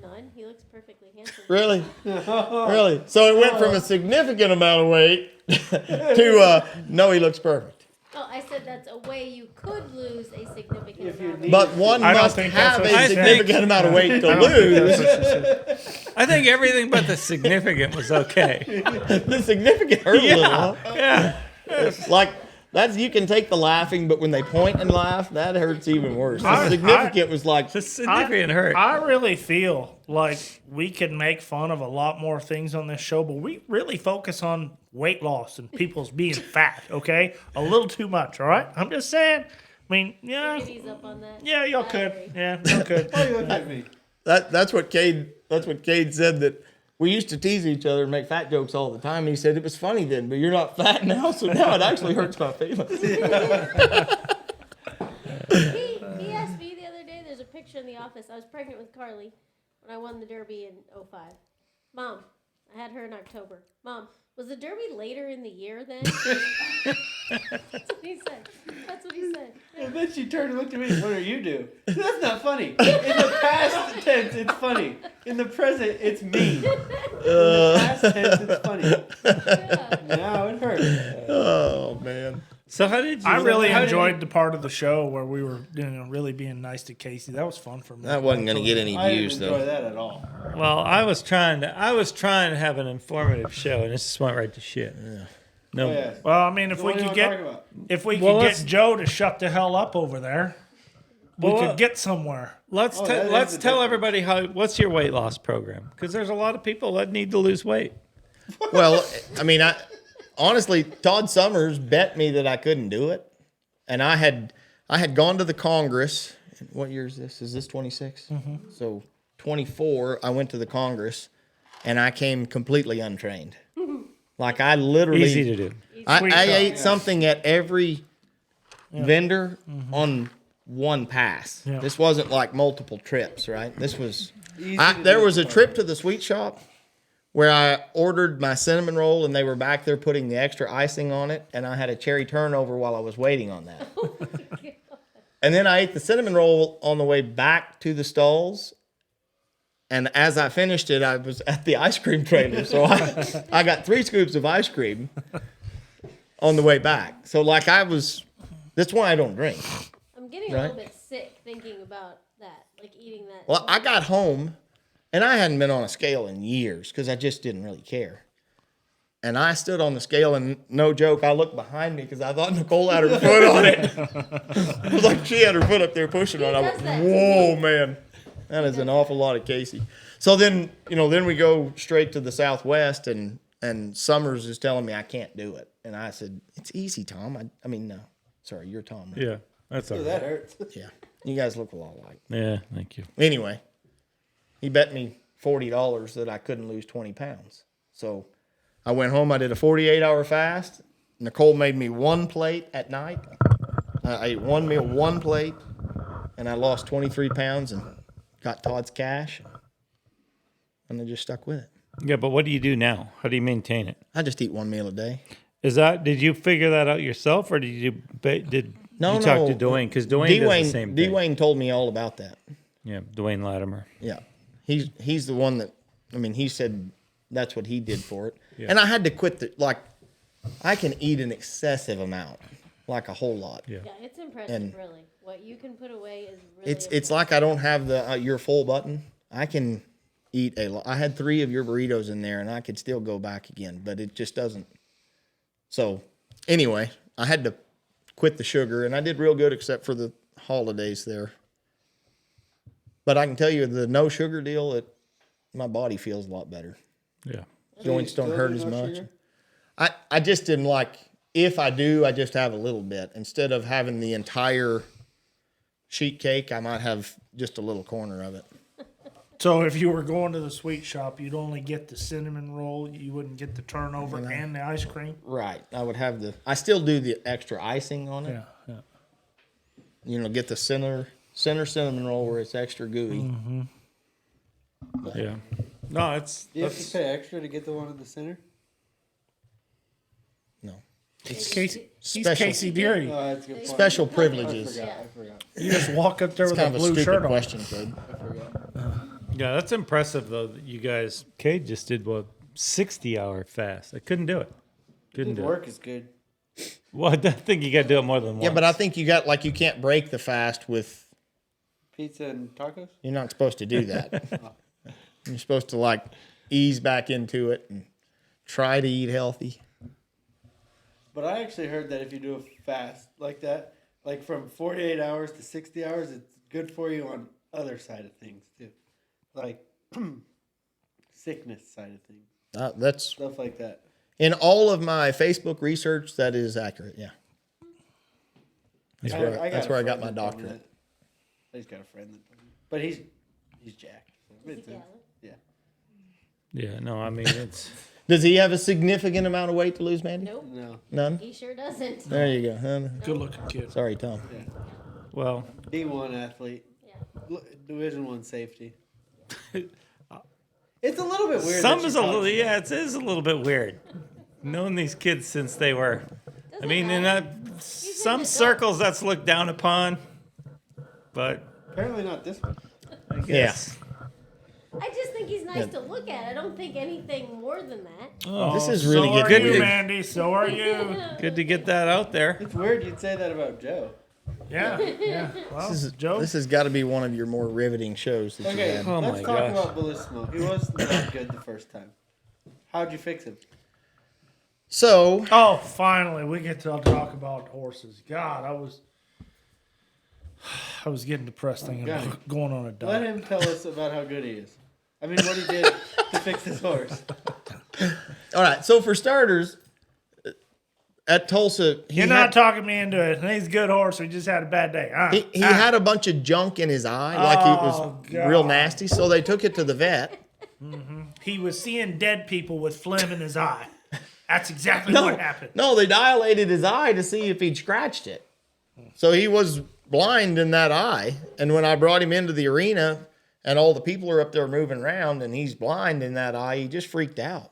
none. He looks perfectly handsome. Really? Really? So it went from a significant amount of weight to no, he looks perfect. Oh, I said that's a way you could lose a significant If you amount. need- But one I don't must think that's have what a she said. significant amount of weight to I don't think lose. that's what she said. I think everything but the significant was okay. The significant hurt a little. Yeah. Huh? Yeah. It's like that's you can take the laughing, but when they point and laugh, that hurts even worse. The I- significant was like The significant hurt. I really feel like we could make fun of a lot more things on this show, but we really focus on weight loss and people's being fat, okay? A little too much, all right? I'm just saying. I mean, yeah. You could ease up on that. Yeah, y'all I could. agree. Yeah, y'all could. Why you looking at me? that's what Cade said, that we used to tease each other and make fat jokes all the time. He said it was funny then, but you're not fat now, so now it actually hurts my feelings. He asked me the other day, there's a picture in the office. I was pregnant with Carly when I won the Derby in 05. Mom, I had her in October. Mom, was the Derby later in the year then? That's what he said. That's what he said. And then she turned and looked at me. What are you doing? That's not funny. In the past tense, it's funny. In the present, it's mean. In the past tense, it's funny. Yeah. Now it hurts. Oh man. So how did you? I really how did you- enjoyed the part of the show where we were, really being nice to Casey. That was fun for me. That wasn't gonna get any I views didn't enjoy though. that at all. Well, I was trying to have an informative show, and it just went right to shit. Yeah. No. Oh, yeah. Well, I mean, if So we what do you could wanna talk get about? Well, get let's- Joe to shut the hell up over there, we Well, could get somewhere. Let's Oh, that is let's the tell difference. everybody what's your weight loss program, because there's a lot of people that need to lose weight. Well, I mean, honestly, Todd Summers bet me that I couldn't do it, and I had gone to the Congress. What year is this? Is this 26? So 24. I went to the Congress, and I came completely untrained. Like I literally Easy to do. Sweet I stuff. ate something at every vendor on one pass. Yeah. This wasn't like multiple trips, right? This was. Easy to There do. was a trip to the sweet shop where I ordered my cinnamon roll, and they were back there putting the extra icing on it, and I had a cherry turnover while I was waiting on that. And then I ate the cinnamon roll on the way back to the stalls. And as I finished it, I was at the ice cream trailer. So I got 3 scoops of ice cream on the way back. So that's why I don't drink. I'm getting a Right. little bit sick thinking about that, like eating that. Well, I got home, and I hadn't been on a scale in years because I just didn't really care. And I stood on the scale, and no joke, I looked behind me because I thought Nicole had her foot on it. It was like she had her foot up there pushing on it. I does went, that to whoa, man. That is an awful lot of Casey. So then, then we go straight to the Southwest, and Summers is telling me I can't do it. And I said, it's easy, Tom. I mean, no. Sorry, you're Tom. Right? Yeah, that's all So right. that hurts. Yeah. You guys look a lot alike. Yeah, thank you. Anyway, he bet me $40 that I couldn't lose 20 pounds. So I went home. I did a 48-hour fast. Nicole made me 1 plate at night. I ate 1 meal, 1 plate, and I lost 23 pounds and got Todd's cash. And I just stuck with it. Yeah, but what do you do now? How do you maintain it? I just eat 1 meal a day. Did you figure that out yourself, or did you talk to Dwayne? Because Dwayne does the same thing. Dwayne told me all about that. Yeah, Dwayne Latimer. Yeah. He's the one that, he said that's what he did for it. Yeah. And I had to quit I can eat an excessive amount, like a whole lot. Yeah. Yeah, it's impressive, And- really. What you can put away is really. It's like I don't have the your full button. I can eat a lot. I had 3 of your burritos in there, and I could still go back again, but it just doesn't. So anyway, I had to quit the sugar, and I did real good except for the holidays there. But I can tell you the no sugar deal, my body feels a lot better. Yeah. Joints don't Still hurt do as no much. sugar? I just didn't like, if I do, I just have a little bit. Instead of having the entire sheet cake, I might have just a little corner of it. So if you were going to the sweet shop, you'd only get the cinnamon roll. You wouldn't get the turnover and the ice cream. Right. I would have I still do the extra icing on it. Yeah, yeah. You know, get the center cinnamon roll where it's extra gooey. Yeah. No, it's Do you have to pay extra to get the one in the center? No. It's Casey. He's Special. Casey Deary. Oh, that's a good point. Special I privileges. forgot. I forgot. You just walk up there It's with kind a of a blue stupid shirt on. question, kid. I forgot. yeah, that's impressive though that you guys. Cade just did 60-hour fast. I couldn't do it. Couldn't do Work is good. it. Well, I think you got to do it more than once. Yeah, but I think you can't break the fast with. Pizza and tacos? You're not supposed to do that. You're supposed to ease back into it and try to eat healthy. But I actually heard that if you do a fast like that, like from 48 hours to 60 hours, it's good for you on other side of things too. Like sickness side of things. That's Stuff like that. in all of my Facebook research. That is accurate. Yeah, that's where I got my doctorate. I just got a friend that told me. But he's jacked. So it makes sense. Yeah. Yeah, no, I mean it's. Does he have a significant amount of weight to lose, Mandy? Nope, No. None. he sure doesn't. There you go. Good looking kid. Sorry, Tom. Yeah. Well, D1 athlete. Yeah. Division 1 safety. It's a little bit weird. some that is you a little. talk- Yeah, it is a little bit weird. Knowing these kids since they were. I mean, in some adult. circles that's looked down upon, but Apparently not this one. I guess. I just think he's nice to look at. I don't think anything more than that. Oh, This is really so good. Are you, to- Mandy? So are you? good to get that out there. It's weird you'd say that about Joe. Yeah, yeah. Well, Joe. This has got to be one of your more riveting shows that Okay, you've had. Oh let's my talk gosh. about Belissimo. He was not good the first time. How'd you fix him? So Oh, finally, we get to talk about horses. God, I was getting depressed thinking God. about going on a Let diet. him tell us about how good he is. I mean, what he did to fix his horse. all right. So for starters, at Tulsa, You're not talking me into it. He's a good horse. He just had a bad day. he had a bunch of junk in his eye, like it was God. real nasty. So they took it to the vet. He was seeing dead people with phlegm in his eye. That's exactly what happened. No, they dilated his eye to see if he'd scratched it. So he was blind in that eye. And when I brought him into the arena and all the people are up there moving around and he's blind in that eye, he just freaked out.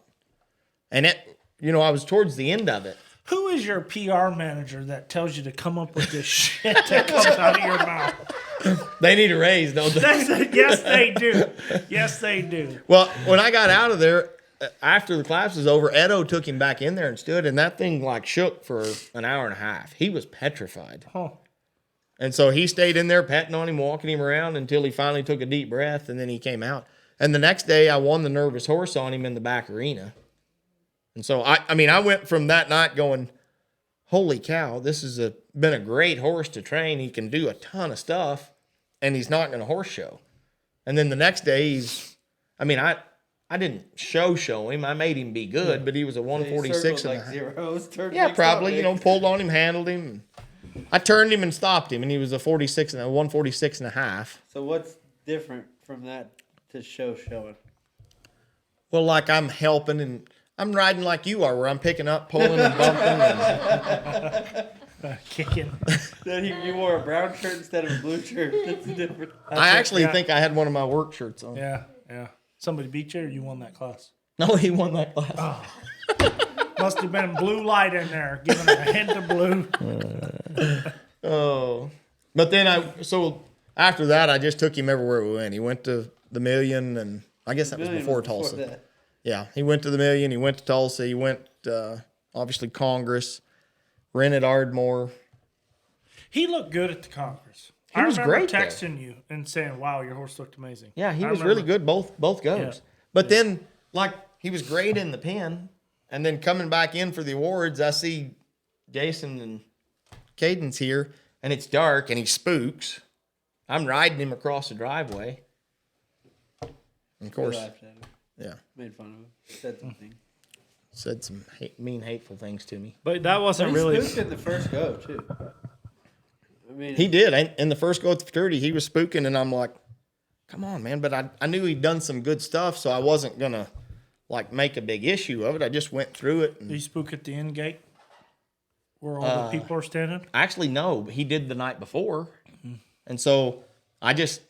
And I was towards the end of it. Who is your PR manager that tells you to come up with this shit that comes out of your mouth? They need a raise, don't they? Yes, they do. Yes, they do. Well, when I got out of there, after the class was over, Edo took him back in there and stood, and that thing shook for an hour and a half. He was petrified. Oh, And so he stayed in there petting on him, walking him around until he finally took a deep breath, and then he came out. And the next day, I won the nervous horse on him in the back arena. And so, I went from that night going, holy cow, this has been a great horse to train. He can do a ton of stuff, and he's not going to horse show. And then the next day, I didn't show him. I made him be good, but he was a 146 and a half. zeros. Yeah, probably. Pulled on him, handled him. I turned him and stopped him, and he was a 146 and a half. So what's different from that to showing? Well, I'm helping and I'm riding like you are, where I'm picking up, pulling, and bumping. And kicking. Then you wore a brown shirt instead of a blue shirt. That's the difference. I actually think I had one of my work shirts on. Yeah, yeah. Somebody beat you or you won that class? No, he won that class. Must have been blue light in there, giving him a hint of blue. Oh. But then so after that, I just took him everywhere we went. He went to the Million, and I guess that was before Tulsa. that. Yeah, he went to the Million. He went to Tulsa. He went, obviously, Congress, rented Ardmore. He looked good at the Congress. He was great there. texting you and saying, "Wow, your horse looked amazing." Yeah, he I was remember. really good both goes. Yeah. But then, he was great in the pen, and then coming back in for the awards, I see Jason and Cadence here, and it's dark and he spooks. I'm riding him across the driveway. And of We course, laughed at him, yeah, made fun of him, said something. said some mean, hateful things to me. But that wasn't He really. spooked in the first go too. I mean, He did. In the first go at the Futurity, he was spooking, and I'm like, come on, man. But I knew he'd done some good stuff, so I wasn't going to, like, make a big issue of it. I just went through it. Did you spook at the end gate where all the people are standing? Actually, no. He did the night before. And so I just,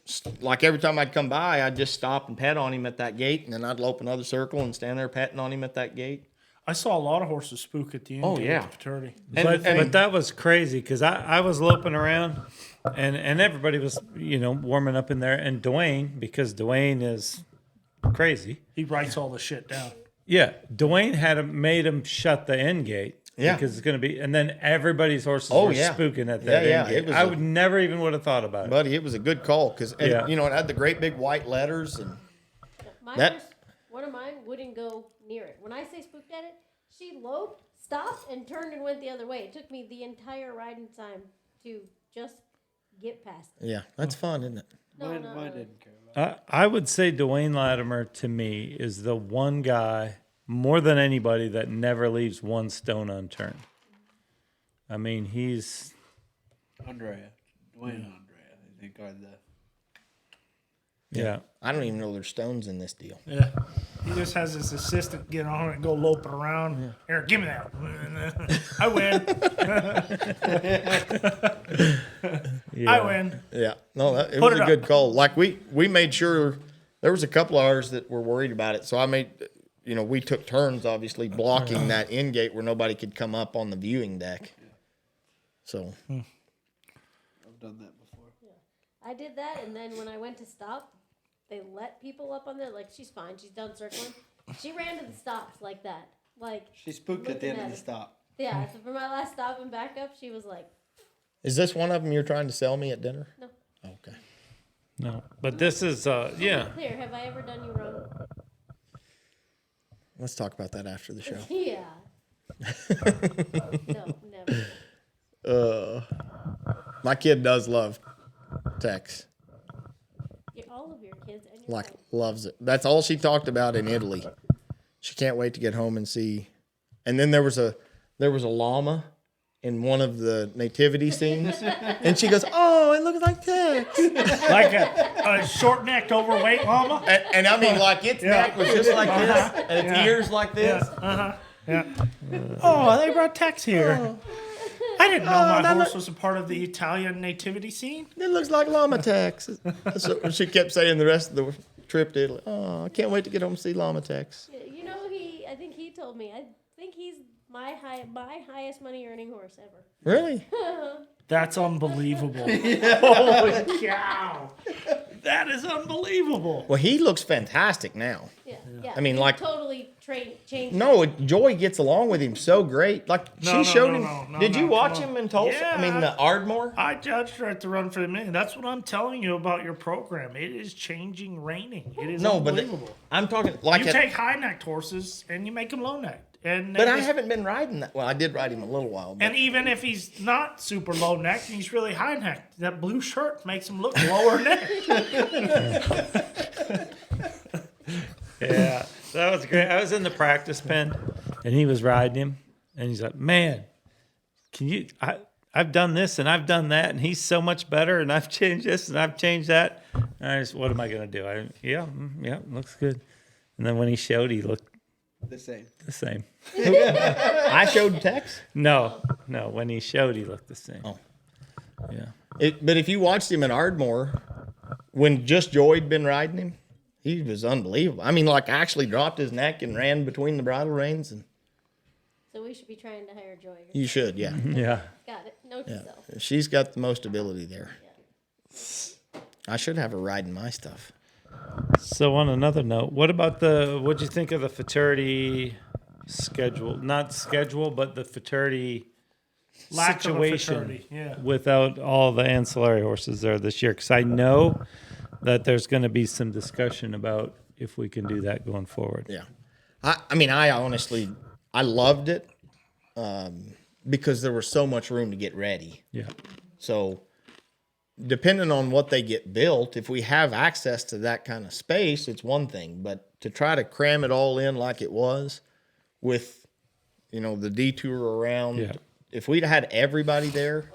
like, every time I'd come by, I'd just stop and pet on him at that gate, and then I'd lope another circle and stand there petting on him at that gate. I saw a lot of horses spook at the end Oh, gate yeah. at the Futurity. But that was crazy because I was loping around and everybody was, warming up in there. And Dwayne, because Dwayne is crazy. He writes all the shit down. Yeah. Dwayne made him shut the end gate. Yeah. Because it's going to be, and then everybody's horses Oh, were yeah. spooking at that Yeah, end yeah, it gate. was I a- would never even would have thought about it. Buddy, it was a good call because, Yeah. it had the great big white letters. And My That- horse, one of mine wouldn't go near it. When I say spooked at it, she loped, stopped, and turned and went the other way. It took me the entire riding time to just get past it. yeah, that's fun, isn't it? No, mine, not mine really. didn't care about it. I would say Dwayne Latimer to me is the one guy more than anybody that never leaves one stone unturned. I mean, he's Andrea, Dwayne and Andrea, I think are the. yeah. I don't even know there's stones in this deal. Yeah. He just has his assistant get on it and go loping around. Here, give me that. I win. I win. Yeah, no, it Put was it a good up. call. Like we made sure there was a couple of ours that were worried about it, so I made, we took turns obviously blocking that end gate where nobody could come up on the viewing deck. So I've done that before. I did that, and then when I went to stop, they let people up on there. Like, she's fine. She's done circling. She ran to the stops like that. Like, She spooked at the end of Looking the at it. stop. yeah, so for my last stop and back up, she was like, is this one of them you're trying to sell me at dinner? no. Okay. No. But this is yeah. Clear, have I ever done you wrong? Let's talk about that after the show. Yeah. No, never. My kid does love Tex. All of your kids and your Like wife. loves it. That's all she talked about in Italy. She can't wait to get home and see. And then there was a llama in one of the nativity scenes, and she goes, "Oh, it looks like Tex." Like a short-necked, overweight llama. And I mean, like its neck was just like this, and its ears like this. Yeah. Oh, they brought Tex here. I didn't know my horse was a part of the Italian nativity scene. It looks like llama Tex. So she kept saying the rest of the trip to Italy. Oh, I can't wait to get home and see llama Tex. I think he told me. I think he's my highest money earning horse ever. Really? That's unbelievable. Holy cow. That is unbelievable. Well, he looks fantastic now. Yeah. I mean, he like- totally changed. No, Joy gets along with him so great. Like No, she showed him. no, Did you no, watch come on. him in Tulsa? Yeah. I mean, the Ardmore. I judged her at the Run for the Million. That's what I'm telling you about your program. It is changing reining. It is No, but unbelievable. I'm talking like. You take high-necked horses and you make them low-necked. And But they I just- haven't been riding that. Well, I did ride him a little while. But And even if he's not super low-necked and he's really high-necked, that blue shirt makes him look lower neck. Yeah, that was great. I was in the practice pen, and he was riding him, and he's like, "Man, can you? I've done this and I've done that, and he's so much better, and I've changed this and I've changed that. And what am I gonna do? Yeah, looks good." And then when he showed, he looked The same. the same. I showed Tex. No, when he showed, he looked the same. Oh. Yeah. But if you watched him in Ardmore, when just Joy'd been riding him, he was unbelievable. I mean, like actually dropped his neck and ran between the bridle reins, and So we should be trying to hire Joy. you should, yeah. Yeah. Got it. Note to self. She's got the most ability there. I should have her riding my stuff. So on another note, what about what'd you think of the Futurity schedule? Not schedule, but the Futurity Lack of a situation fraternity, yeah. without all the ancillary horses there this year. Because I know that there's going to be some discussion about if we can do that going forward. Yeah. I mean, I honestly, I loved it because there was so much room to get ready. Yeah. So depending on what they get built, if we have access to that kind of space, it's one thing. But to try to cram it all in like it was with, the detour around, Yeah. if we'd had everybody there,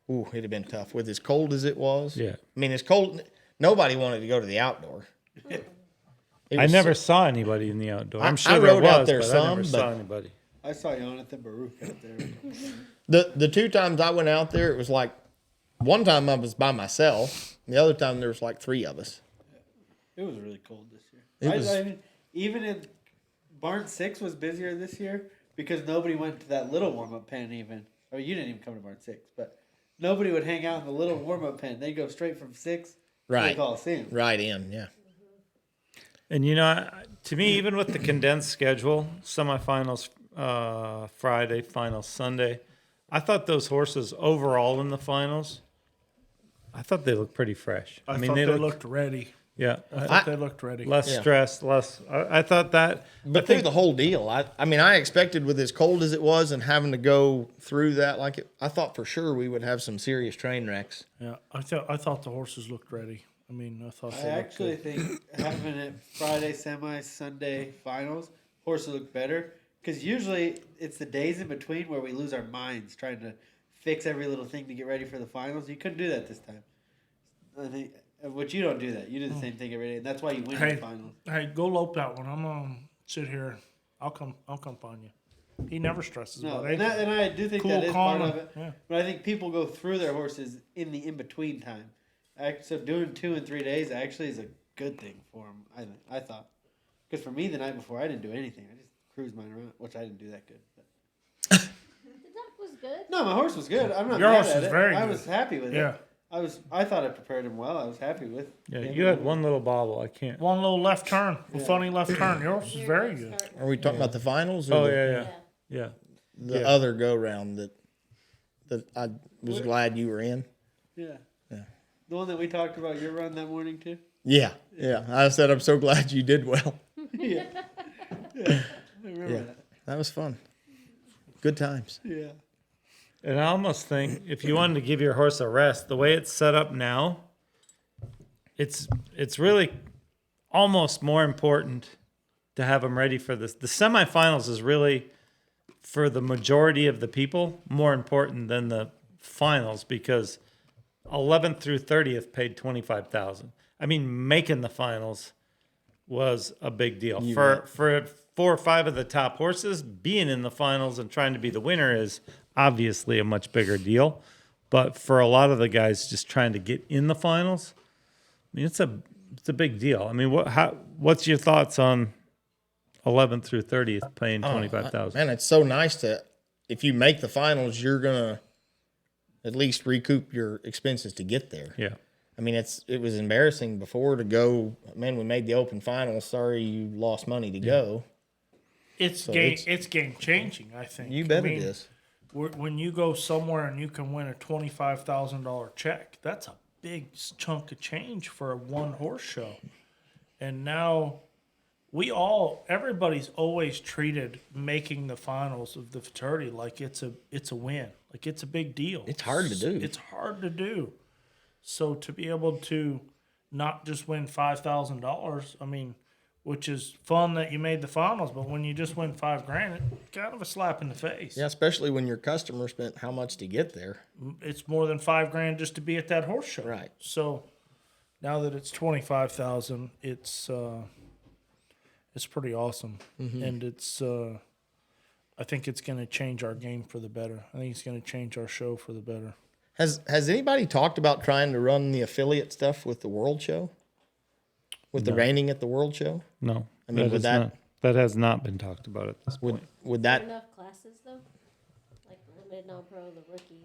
it'd have been tough. With as cold as it was. Yeah. I mean, it's cold. Nobody wanted to go to the outdoor. It I was never saw anybody in the outdoor. I'm I sure there rode was, out there but I some, never saw but- anybody. I saw Jonathan Baruch out there. The 2 times I went out there, it was like one time I was by myself. The other time there was like 3 of us. It was really cold this year. It was- I mean, even in Barn 6 was busier this year because nobody went to that little warm-up pen even. Or you didn't even come to Barn 6, but nobody would hang out in the little warm-up pen. They'd go straight from 6 to Right. the Coliseum. Right in, yeah. And to me, even with the condensed schedule, semifinals Friday, finals Sunday, I thought those horses overall in the finals, I thought they looked pretty fresh. I thought they looked ready. Yeah, I thought they looked ready. less Yeah. stress, less. I thought that. But through the whole deal, I mean, I expected with as cold as it was and having to go through that I thought for sure we would have some serious train wrecks. Yeah, I thought the horses looked ready. I mean, I thought I they looked actually good. think having it Friday semis, Sunday finals, horses look better. Because usually it's the days in between where we lose our minds trying to fix every little thing to get ready for the finals. You couldn't do that this time. I think, but you don't do that. You do the same thing every day, and that's why you win Hey. the finals. Hey, go lope that one. I'm gonna sit here. I'll come find you. He never stresses No, about and, anything. and I do think Cool, that is calm, part of it. yeah. But I think people go through their horses in the in between time. So doing 2 and 3 days actually is a good thing for them. I thought, because for me the night before I didn't do anything. I just cruised mine around, which I didn't do that good. But. The duck was good. No, my horse was good. I'm not Your mad horse at is it. very I good. was happy with Yeah. it. I thought I prepared him well. I was happy with. Yeah, him. you had one little bobble. I can't. One little left turn, a funny left turn. Yours is Very very nice good. start. Are we talking about the finals or Oh the, yeah. Yeah. the Yeah. other go round that I was glad you were in? Yeah. Yeah. The one that we talked about your run that morning too. Yeah. I said I'm so glad you did well. Yeah. I remember Yeah. that. That was fun. Good times. Yeah. And I almost think if you wanted to give your horse a rest, the way it's set up now, it's really almost more important to have them ready for this. The semifinals is really, for the majority of the people, more important than the finals because 11th through 30th paid $25,000. I mean, making the finals was a big deal. For 4 or 5 of the top horses, being in the finals and trying to be the winner is obviously a much bigger deal. But for a lot of the guys just trying to get in the finals, I mean, it's a big deal. I mean, what's your thoughts on 11th through 30th paying $25,000? Man, it's so nice to, if you make the finals, you're gonna at least recoup your expenses to get there. Yeah. I mean, it was embarrassing before to go. Man, we made the open finals. Sorry, you lost money to go. It's game changing. I think You bet I mean, it is. When you go somewhere and you can win a $25,000 check, that's a big chunk of change for a one horse show. And now everybody's always treated making the finals of the Futurity like it's a win, like it's a big deal. It's hard to do. It's hard to do. So to be able to not just win $5,000, I mean, which is fun that you made the finals, but when you just win $5,000, it's kind of a slap in the face. Yeah, especially when your customer spent how much to get there. It's more than $5,000 just to be at that horse show. Right. So now that it's $25,000, it's pretty awesome, and it's. I think it's going to change our game for the better. I think it's going to change our show for the better. Has anybody talked about trying to run the affiliate stuff with the World Show? With the Reining at the World Show? No. I mean, would that that has not been talked about at this point. would There that enough classes though, like the limited non-pro, the rookie,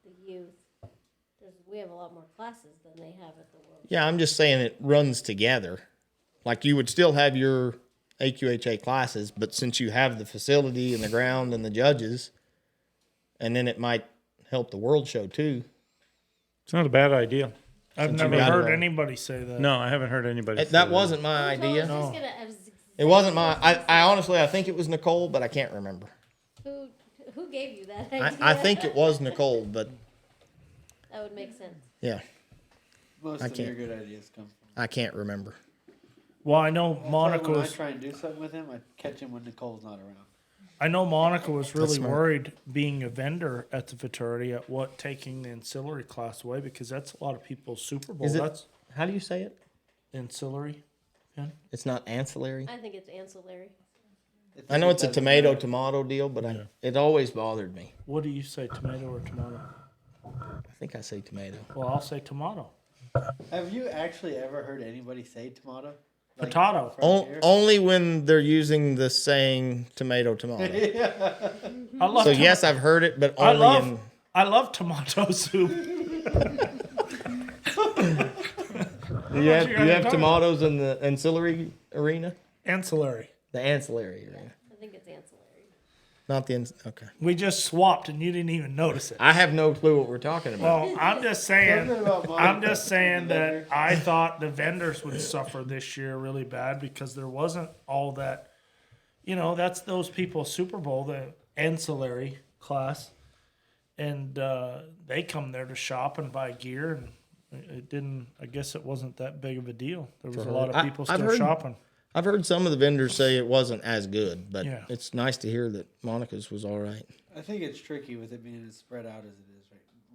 the youth. We have a lot more classes than they have at the World. Yeah, I'm just saying it runs together. Like you would still have your AQHA classes, but since you have the facility and the ground and the judges, and then it might help the World Show too. It's not a bad idea. I've Since you never got it heard all. anybody say that. No, I haven't heard anybody. say That wasn't my Who told idea. us just gonna- I was It wasn't my. I honestly, I think it was Nicole, but I can't remember. Who gave you that idea? I think it was Nicole, but That would make sense. Yeah, Most I of your can't. good ideas come from. I can't remember. Well, I know That's why Monica when was. I try and do something with him, I catch him when Nicole's not around. I know Monica was really smart. worried being a vendor at the Futurity at what taking the ancillary class away because that's a lot of people's Super Bowl. Is it? That's How do you say it? ancillary. Yeah. It's not ancillary. I think it's ancillary. I know it's a Doesn't tomato matter. tomato deal, but it always bothered me. What do you say, tomato or tomato? I think I say tomato. Well, I'll say tomato. Have you actually ever heard anybody say tomato? Like, Potato. from here? Only when they're using the saying tomato tomato. I love. So yes, I've heard it, but I only love. in. I love tomato soup. You have, you have tomatoes in the ancillary arena, Ancillary. the ancillary arena, I think it's ancillary. not the. Okay, We just swapped and you didn't even notice it. I have no clue what we're talking about. Well, I'm just saying. Something about mine. I'm just saying that I thought the vendors would suffer this year really bad because there wasn't all that. You know, that's those people's Super Bowl, the ancillary class, and they come there to shop and buy gear, and it didn't. I guess it wasn't that big of a deal. There was a lot of people I've still heard- shopping. I've heard some of the vendors say it wasn't as good, but Yeah. it's nice to hear that Monica's was all right. I think it's tricky with it being as spread out as it is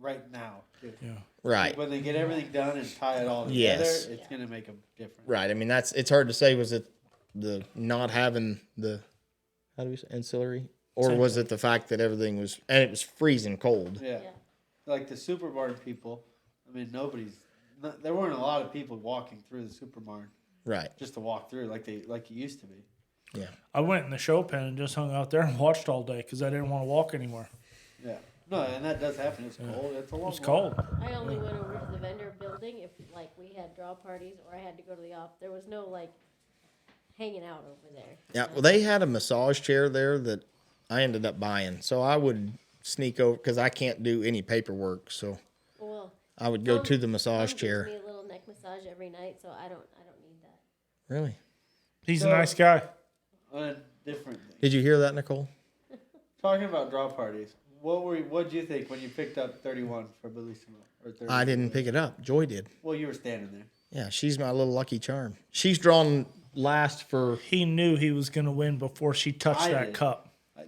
right now. Too. Yeah. Right, When they get everything done and tie it all together, Yes. it's going to make a difference. right. I mean, it's hard to say. Was it the not having the how do we say ancillary, or was it the fact that everything was and it was freezing cold? Yeah. Yeah. Like the Super Barn people, I mean, there weren't a lot of people walking through the Super Barn Right. just to walk through like it used to be. Yeah. I went in the show pen and just hung out there and watched all day because I didn't want to walk anymore. Yeah. No, and that does happen. It's cold. It's a long It was cold. I only went over to the vendor building if like we had draw parties or I had to go to the op. There was no like hanging out over there. Yeah. Well, they had a massage chair there that I ended up buying, so I would sneak over because I can't do any paperwork, so Well, I would go Tom- to the massage Tom chair. gives me a little neck massage every night, so I don't need that. Really? He's So- a nice guy. On a different thing. Did you hear that, Nicole? Talking about draw parties, what did you think when you picked up 31 for Belissimo? Or 30? I didn't pick it up. Joy did. Well, you were standing there. Yeah, she's my little lucky charm. She's drawn last for. He knew he was going to win before she touched I that did. cup.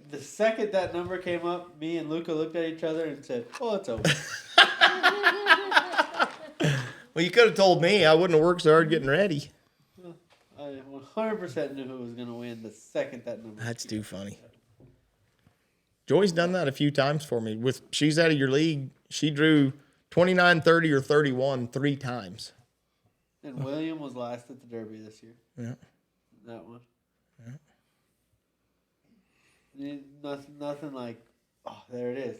The second that number came up, me and Luca looked at each other and said, "Oh, it's over." Well, you could have told me. I wouldn't have worked so hard getting ready. I 100% knew who was going to win the second that number. That's too funny. Joy's done that a few times for me. She's out of your league. She drew 29, 30, or 31 3 times. And William was last at the Derby this year. Yeah. That one. Yeah. Nothing like, oh, there it is.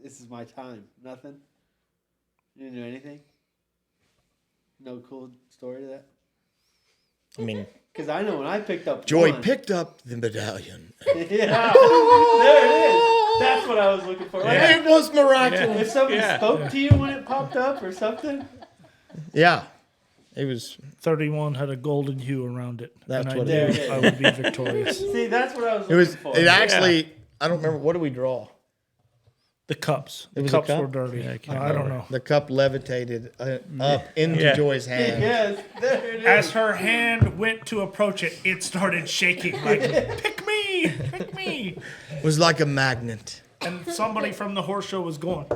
This is my time. Nothing. You didn't do anything. No cool story to that. I mean, Because I know when I picked up Joy one, picked up the medallion. Yeah, there it is. That's what I was looking for. Like, It was miraculous. if somebody Yeah. spoke to you when it popped up or something. Yeah. It was. 31 had a golden hue around it. That's and I what knew it is. I would be victorious. See, that's what I was It was. looking for. It actually. I don't remember. What did we draw? The cups. The was a cups cup? were dirty. Yeah, I can't I don't know. The cup levitated up into Yeah. Joy's hand. Yes, there it is. As her hand went to approach it, it started shaking like, pick me, pick me. It was like a magnet. And somebody from the horse show was going,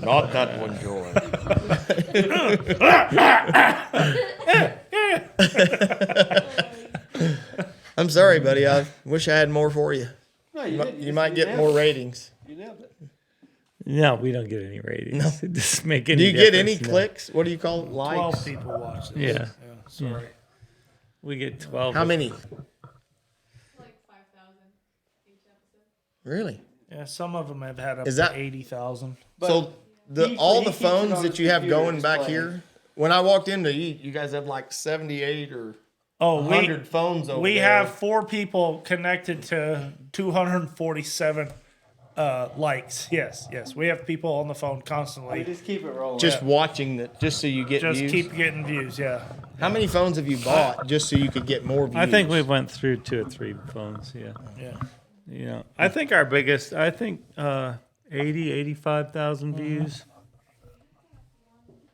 Not that one, Joy. I'm sorry, buddy. I wish I had more for you. No, You might get more ratings. You nailed it. No, we don't get any ratings. It doesn't make any Do you get any difference, no. clicks? What do you call it? 12 Likes? people watched this. Yeah. Sorry. We get 12. How many? Like 5,000 each episode. Really? Yeah, some of them have had up Is that- to 80,000. So he- all he the keeps it phones on that his you have computer going back display. here, when I walked in to eat, you guys have like 78 or Oh, 100 phones over we there. have 4 people connected to 247 likes. Yes. We have people on the phone We constantly. just keep it rolling. just watching that, just so you get Just views. keep getting views, yeah. How many phones have you bought just so you could get more views? I think we went through 2 or 3 phones. Yeah. Yeah. You know, I think our biggest, 85,000 views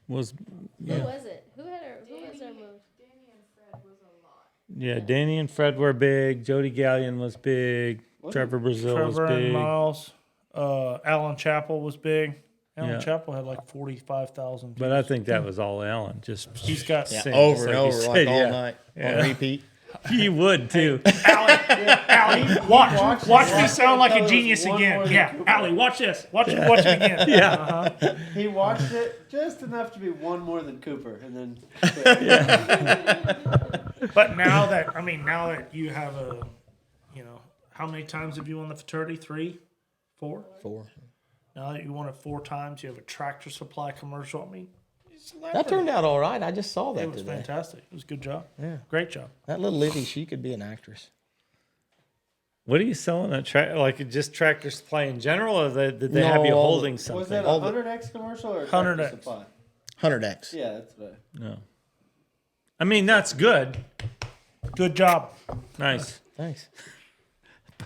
was, Who was it? Who was our most? Danny and Fred was a lot. yeah, Danny and Fred were big. Jody Gallion was big. Trevor Brazil Trevor was and big. Miles. Alan Chappell was big. Alan Yeah. Chappell had like 45,000. But I think that was all Alan. Just He's got Yeah, Same, over just and like you over, said, like all yeah. night Yeah. on repeat. you would too. Allie, watch me sound like a Until it was genius one again. more than Yeah, Cooper. Allie, watch this. Watch it again. Yeah. He watched it just enough to be one more than Cooper, and then But now that you have how many times have you won the Futurity? 3, 4? 4. Now that you won it 4 times, you have a Tractor Supply commercial. I mean, That turned out all right. I just saw that it was today. fantastic. It was a good job. Yeah. Great job. That little Livy, she could be an actress. What are you selling at like just Tractor Supply in general, or did they have you No, holding was something? that a All the- 100X commercial or a 100X. Tractor Supply? 100X. Yeah, that's what. No. I mean, that's good. Good job. Nice. Thanks.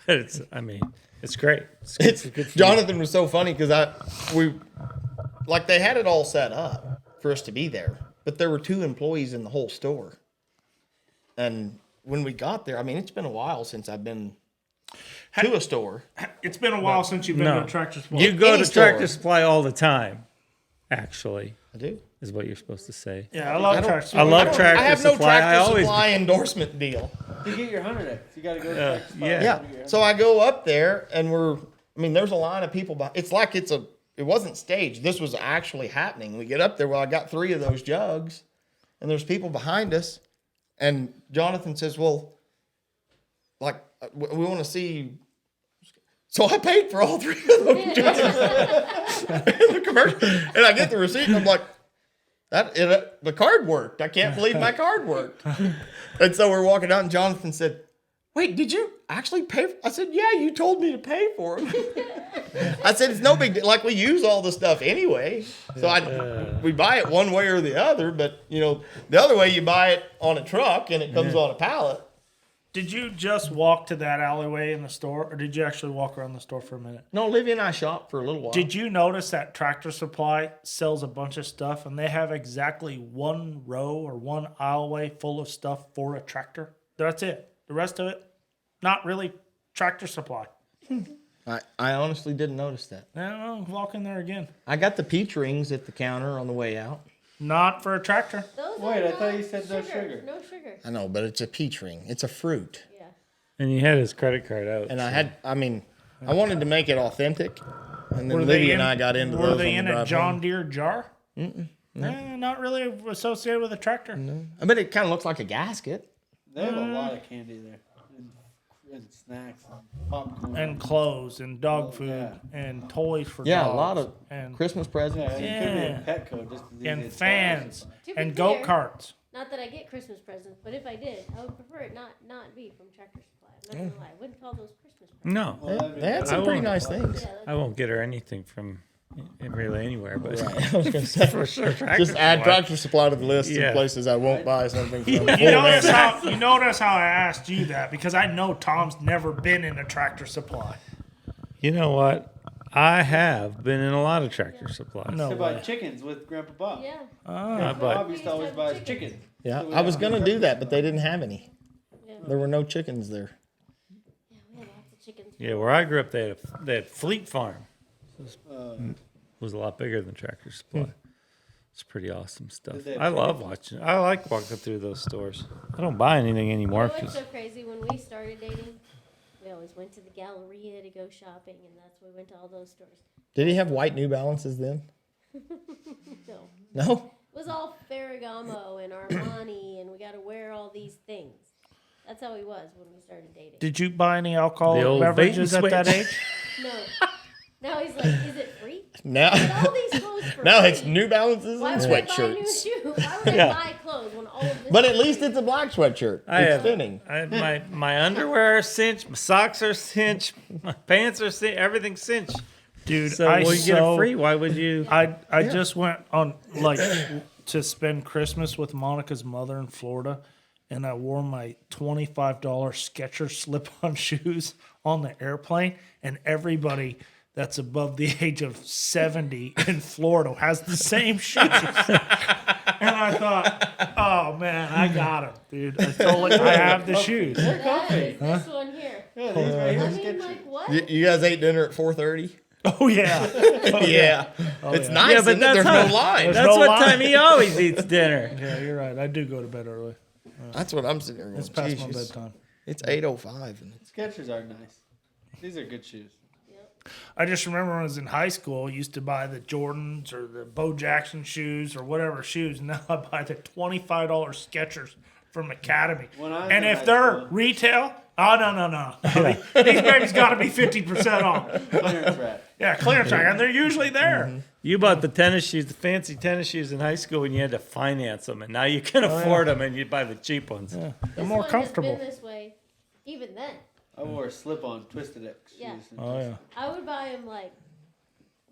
But it's great. It's good for you. Jonathan was so funny because they had it all set up for us to be there, but there were 2 employees in the whole store. And when we got there, I mean, it's been a while since I've been to a store. It's been a while since you've been No. to a Tractor Supply. You go Any to Tractor store. Supply all the time, actually, I do. is what you're supposed to say. Yeah, I love don't- Tractor I Supply. love Tractor I have no Supply. I Tractor always Supply endorsement deal. To get your 100X, you got to go to Tractor Supply. yeah. Yeah. to get your So I go up there and there's a line of people behind. It's like it wasn't staged. This was actually happening. We get up there. Well, I got 3 of those jugs and there's people behind us. And Jonathan says, well, we want to see. So I paid for all 3 of those jugs in the commercial. And I get the receipt and I'm like, the card worked. I can't believe my card worked. And so we're walking out and Jonathan said, wait, did you actually pay? I said, yeah, you told me to pay for it. I said, it's no big deal. Like, we use all the stuff anyway. So we buy it one way or the other. But, the other way, you buy it on a truck and it comes on a pallet. Did you just walk to that alleyway in the store, or did you actually walk around the store for a minute? No, Olivia and I shopped for a little while. Did you notice that Tractor Supply sells a bunch of stuff, and they have exactly 1 row or 1 aisleway full of stuff for a tractor? That's it. The rest of it, not really Tractor Supply. I honestly didn't notice that. No, walk in there again. I got the peach rings at the counter on the way out. Not for a tractor. Those Wait, are I thought not you said no sugar. No sugar. I know, but it's a peach ring. It's a fruit. Yeah. And he had his credit card out. And I wanted to make it authentic. And then Were they Olivia in- and I got into Were those they on in the a drive John home. Deere jar? Not really associated with a tractor. I bet it kind of looks like a gasket. They have a lot of candy there, and snacks, and popcorn. And clothes and dog food yeah. and toys for Yeah, dogs. a lot of and Christmas presents. yeah, it could be Yeah. a Petco just as easy and as fans To be and go fair- karts. Not that I get Christmas presents, but if I did, I would prefer it not be from Tractor Supply. I'm not gonna lie. I wouldn't call those Christmas presents. No, Well, that'd be They had better. some pretty won't- nice things. Yeah, that's I won't get her anything from really anywhere, but I was gonna say, for sure, just add Tractor Supply to the list Yeah. of places I won't buy something from. You notice how I asked you that because I know Tom's never been in a Tractor Supply. You know what? I have been in a lot of Tractor Supplies. No To buy way. chickens with Grandpa Bob. yeah. but Bob used to always buy us chicken. Yeah, So we I was have gonna Tractor do that, but they didn't have any. Yeah. There were no chickens there. Yeah, we had lots of chickens. yeah, where I grew up, they had Fleet Farm. Uh, Was a lot bigger than Tractor Supply. It's pretty awesome stuff. Did they have I love watching. I like walking through those stores. I don't buy anything You anymore know what's because so crazy? When we started dating, we always went to the Galleria to go shopping, and that's where we went to all those stores. Did he have white New Balances then? No, No. it was all Ferragamo and Armani, and we got to wear all these things. That's how he was when we started dating. Did you buy any The alcoholic old beverages bait and at that switch. age? No. Now he's like, is it free? Now, Get all these clothes for now free. it's New Balances Why and would I buy a new sweatshirts. shoe? Why would Yeah. I buy clothes when all of this But is at least free? it's a black sweatshirt. I It's have fitting. my underwear are cinched, my socks are cinched, my pants are cinched, everything's cinched. Dude, So I well, you get it free. Why would you? I just went on to spend Christmas with Monica's mother in Florida, and I wore my $25 Skechers slip-on shoes on the airplane, and everybody that's above the age of 70 in Florida has the same shoes. And I thought, oh man, I got them, dude. I have the shoes. That is this one here. Yeah, these right I here. mean, like, what? You guys ate dinner at 4:30? Oh yeah. Yeah. It's yeah. nice. Yeah, but Isn't it? There's that's no line. There's That's no what lie. time he always eats dinner. Yeah, you're right. I do go to bed early. That's what I'm sitting there going. It's past "Geez, my bedtime. It's 8:05. And Skechers are nice. These are good shoes. I just remember when I was in high school, I used to buy the Jordans or the Bo Jackson shoes or whatever shoes. Now I buy the $25 Skechers from Academy. When I was And in if high they're school- retail, oh, no. These babies got to be 50% off. Clearance rack. Yeah, clearance rack. And they're usually there. You bought the tennis shoes, the fancy tennis shoes in high school, and you had to finance them, and now you can afford them, and you buy the cheap ones. They're This more one comfortable. Has been this way, even then. I wore slip-on Twisted X shoes. Yeah. Oh, yeah. I would buy him like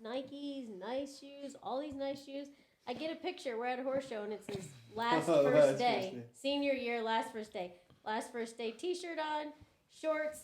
Nikes, nice shoes, all these nice shoes. I get a picture. We're at a horse show, and it says last Oh, first that's day, funny. senior year, last first day. Last first day T-shirt on, shorts,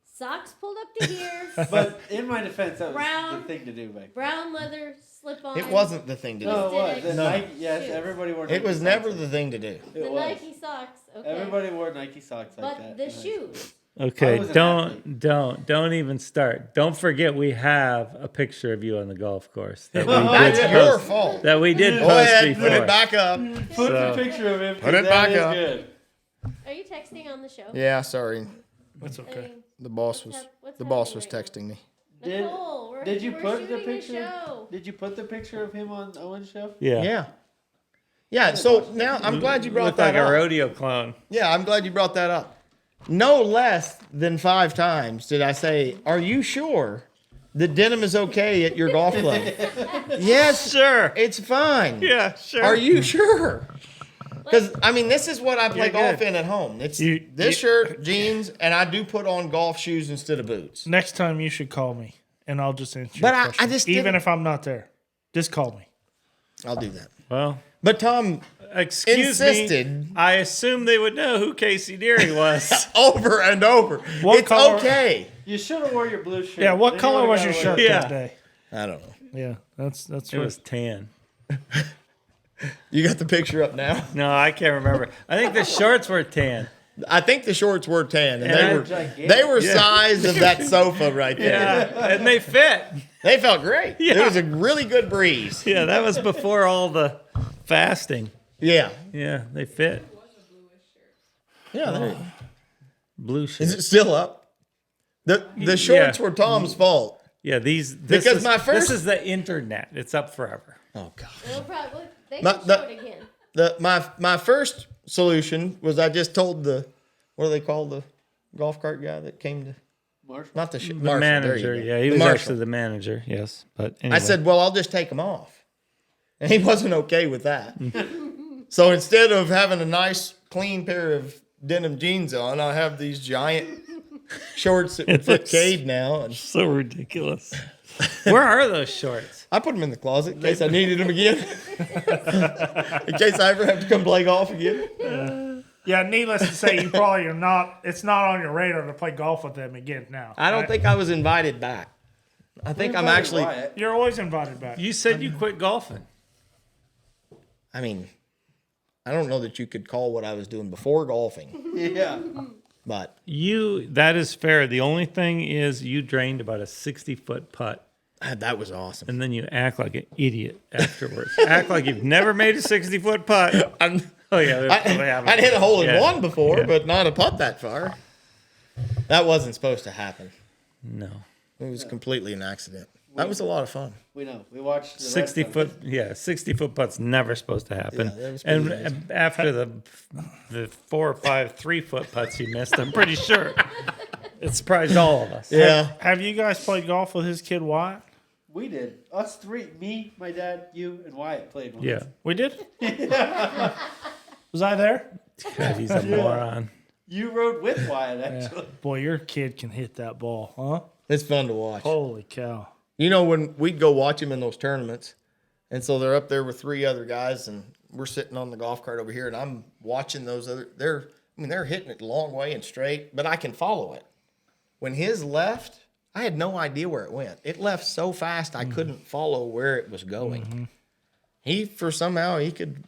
socks pulled up to here, But in my defense, that was Brown. the thing to do back then. brown leather slip on. it wasn't the thing to do. No, it was. Twisted The X Nike, yes, shoes. everybody wore It Nike was socks never like the thing to do. It The was. Nike socks. Okay. Everybody wore Nike socks like but that. the in high school. shoes. Okay, I was an athlete. don't even start. Don't forget we have a picture of you on the golf course that we That's did your post. fault. That we did Go post ahead, before. put it back up. Put So- the picture of him. 'cause Put it that back is up. Good. Are you texting on the show? Yeah, sorry. That's I okay. mean, The boss What's was hap- what's the boss happening was right texting me. Did- Nicole, we're, Did you we're put the shooting a picture? show. Did you put the picture of him on Owen's show? Yeah. Yeah. Yeah, so now I'm glad you brought Looked that like up. a rodeo clown. Yeah, I'm glad you brought that up. No less than 5 times did I say, "Are you sure the denim is okay at your golf club?" Yes, Sure. it's fine. Yeah, sure. Are you sure? Because I mean, this is what I play You're golf good. in at home. It's You- this shirt, jeans, and I do put on golf shoes instead of boots. Next time you should call me, and I'll just answer But your I question. just Even didn't- if I'm not there, just call me. I'll do that. Well, But Tom excuse insisted me. I assume they would know who Casey Deary was. over and over. What It's color- okay. You should have wore your blue shirt. Yeah, what Then you color would've was got your away shirt with Yeah. that day? I don't know. Yeah, that's It was tan. You got the picture up now? No, I can't remember. I think the shorts were tan. I think the shorts were tan, and And they I- were Gigantic. size of that sofa right there. Yeah, and they fit. They felt great. Yeah. It was a really good breeze. Yeah, that was before all the fasting. Yeah. Yeah, they fit. Yeah. There you go. Blue Is shit. it still up? The shorts Yeah. were Tom's fault. Yeah, this Because is, my first- this is the internet. It's up forever. Oh God. It'll probably, they My- can the- show it again. My first solution was I just told what do they call the golf cart guy that came to Marshall. not the, The marshal, there you manager. go. Yeah, he The was marshal. actually the manager. Yes, but anyway. I said, well, I'll just take them off. And he wasn't okay with that. So instead of having a nice, clean pair of denim jeans on, I have these giant shorts that would fit looks- Cade now. And so ridiculous. Where are those shorts? I put them in the closet in case I needed them again. In case I ever have to come play golf again. Yeah, needless to say, you probably are not. It's not on your radar to play golf with them again now. I don't think I was invited back. I think I'm actually, Wyatt. You're always invited back. You said you quit golfing. I mean, I don't know that you could call what I was doing before golfing, Yeah. but That is fair. The only thing is you drained about a 60-foot putt, that was awesome. and then you act like an idiot afterwards. Act like you've never made a 60-foot putt. Oh yeah, I'd hit a hole in Yeah. one before, Yeah. but not a putt that far. That wasn't supposed to happen. No, It was completely an accident. That was a lot of fun. We know. We watched the 60 rest of it. foot. Yeah, 60-foot putt's never supposed to happen. Yeah, that was pretty And after the 4 or 5 3-foot putts you missed, I'm pretty sure it surprised all of us. Yeah. Have you guys played golf with his kid Wyatt? We did. Us three. Me, my dad, you, and Wyatt played once. Yeah. We did. Was I there? God, he's a moron. You rode with Wyatt, actually. Boy, your kid can hit that ball, huh? It's fun to watch. Holy cow! You know, when we'd go watch them in those tournaments, and so they're up there with 3 other guys, and we're sitting on the golf cart over here, and I'm watching those other. They're I mean, they're hitting it a long way and straight, but I can follow it. When his left, I had no idea where it went. It left so fast I couldn't follow where it was going. Somehow he could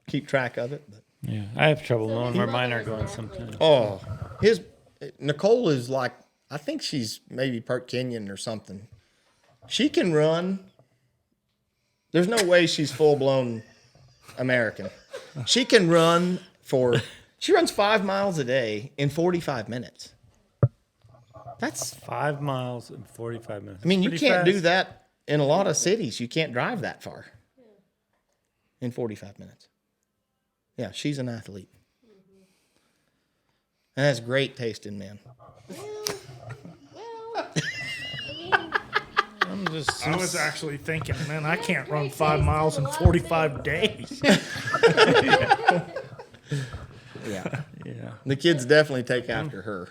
keep track of it. But. Yeah, I have trouble So knowing his where mine mother are is an going athlete. sometimes. Nicole is like, I think she's maybe part Kenyan or something. She can run. There's no way she's full blown American. She can run she runs 5 miles a day in 45 minutes. That's, 5 miles in 45 minutes. I mean, you Pretty can't do fast. that in a lot of cities. You can't drive that far in 45 minutes. Yeah, she's an athlete. And has great taste in men. Well, I'm just. I was actually thinking, man, I can't run 5 miles in 45 days. Yeah. Yeah, The kids definitely take after her.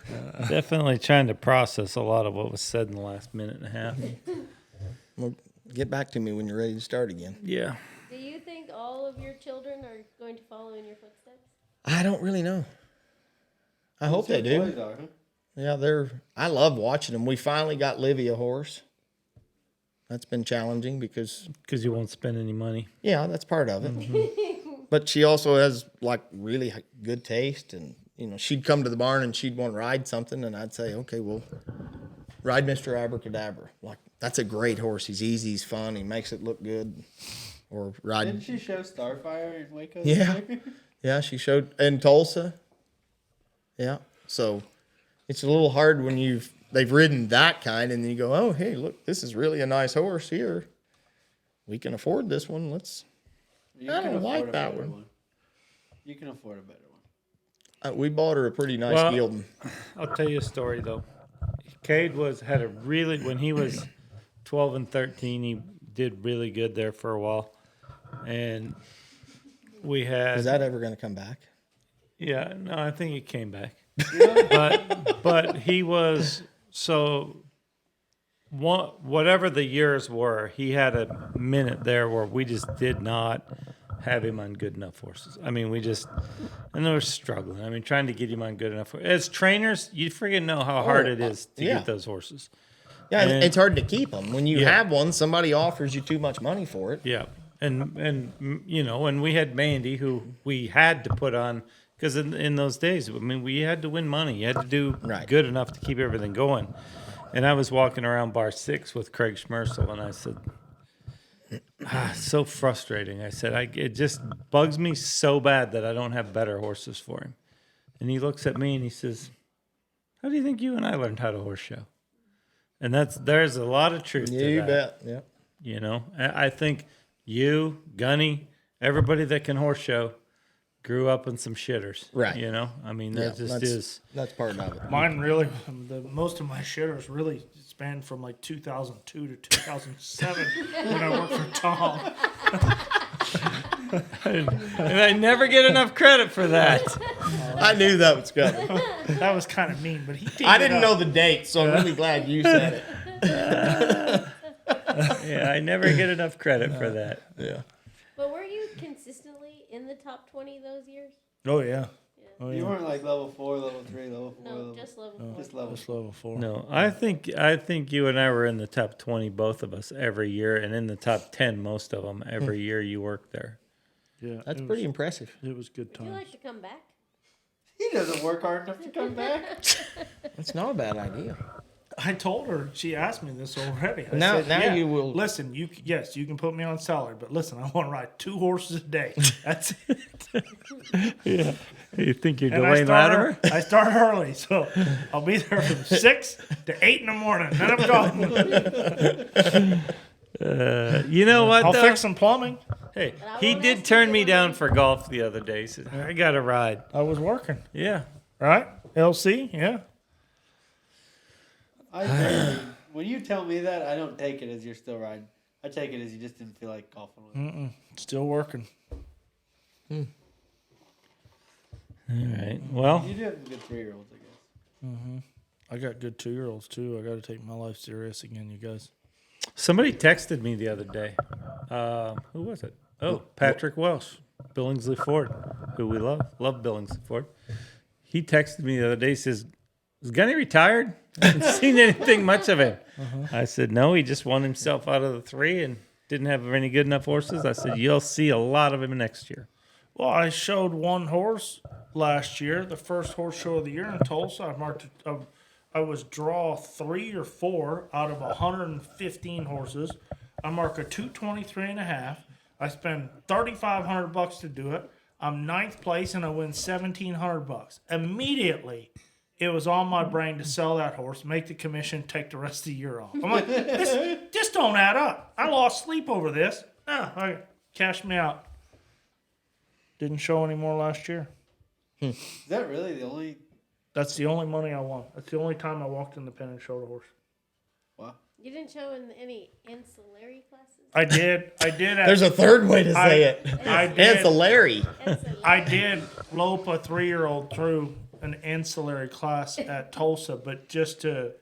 definitely trying to process a lot of what was said in the last minute and a half. Well, get back to me when you're ready to start again. Yeah. do you think all of your children are going to follow in your footsteps? I don't really know. I hope they Boys do. are, huh? Yeah, I love watching them. We finally got Livy a horse. That's been challenging because, Because you won't spend any money. yeah, that's part of it. But she also has like really good taste, and she'd come to the barn and she'd want to ride something, and I'd say, okay, well, ride Mr. Abracadabra. Like, that's a great horse. He's easy, he's fun, he makes it look good. Or ride. Didn't she show Starfire in Waco? Yeah. Yeah, she showed in Tulsa. Yeah. So it's a little hard when they've ridden that kind and then you go, oh, hey, look, this is really a nice horse here. We can afford this one. You I can don't afford like a that better one. You can afford a better one. We bought her a pretty nice Well- gelding. I'll tell you a story though. Cade when he was 12 and 13, he did really good there for a while, and we had. Is that ever going to come back? Yeah, no, I think he came back. but he was whatever the years were, he had a minute there where we just did not have him on good enough horses. I mean, and they were struggling. I mean, trying to get him on good enough. As trainers, you freaking know how hard it is to yeah. get those horses. Yeah, And- it's hard to keep them. When you Yeah. have one, somebody offers you too much money for it. Yeah, and we had Mandy, who we had to put on because in those days, I mean, we had to win money. You had to do Right. good enough to keep everything going. And I was walking around bar 6 with Craig Schmersel, and I said, it's so frustrating. I said, it just bugs me so bad that I don't have better horses for him. And he looks at me and he says, how do you think you and I learned how to horse show? And there's a lot of truth to You that. bet. Yeah. I think you, Gunny, everybody that can horse show grew up in some shitters. Right. I mean, that just is. That's part of it. Mine really, most of my shitters really spanned from like 2002 to 2007 when I worked for Tom. And I never get enough credit for that. I knew that was coming. That was kind of mean, but he teed I it didn't up. know the date, so I'm really glad you said it. Yeah, I never get enough credit for that. Yeah. But were you consistently in the top 20 those years? Oh, yeah. Oh, You yeah. weren't like level 4, level 3, level 4, No, level just level 4. just level. Just level 4. No, I think you and I were in the top 20, both of us, every year, and in the top 10, most of them, every year you worked there. Yeah, That's it pretty was, impressive. it was good Would you times. like to come back? He doesn't work hard enough to come back. That's not a bad idea. I told her, she asked me this already. I Now- said, now yeah, you will- Listen, yes, you can put me on salary, but listen, I want to ride 2 horses a day. That's it. Yeah. You think you're And Dwayne Latimer? I start early, so I'll be there from 6 to 8 in the morning. Then I'm gone. You know what, I'll though? fix some plumbing. Hey, But I he won't did ask turn you me to down leave. for golf the other day. He said, I got to ride. I was working, Yeah. right? LC, yeah. When you tell me that, I don't take it as you're still riding. I take it as you just didn't feel like golfing with it. Still working. All right. Well, You do have some good 3-year-olds, I guess. I got good 2-year-olds too. I got to take my life serious again, you guys. somebody texted me the other day. Who was it? Oh, Patrick Welsh, Billingsley Ford, who we love. Love Billingsley Ford. he texted me the other day. He says, "Is Gunny retired? I haven't seen anything much of him." I said, "No, he just won himself out of the 3 and didn't have any good enough horses." I said, "You'll see a lot of him next year." Well, I showed one horse last year, the first horse show of the year in Tulsa. I marked it. I was draw 3 or 4 out of 115 horses. I mark a 223.5. I spend $3,500 to do it. I'm 9th place and I win $1,700. Immediately, it was on my brain to sell that horse, make the commission, take the rest of the year off. I'm like, this don't add up. I lost sleep over this. No, cash me out. Didn't show any more last year. Is that really the only? That's the only money I won. That's the only time I walked in the pen and showed a horse. Wow. You didn't show in any ancillary classes? I did. There's a third way to say it. I did. Ancillary. I did lope a 3-year-old through an ancillary class at Tulsa, but just to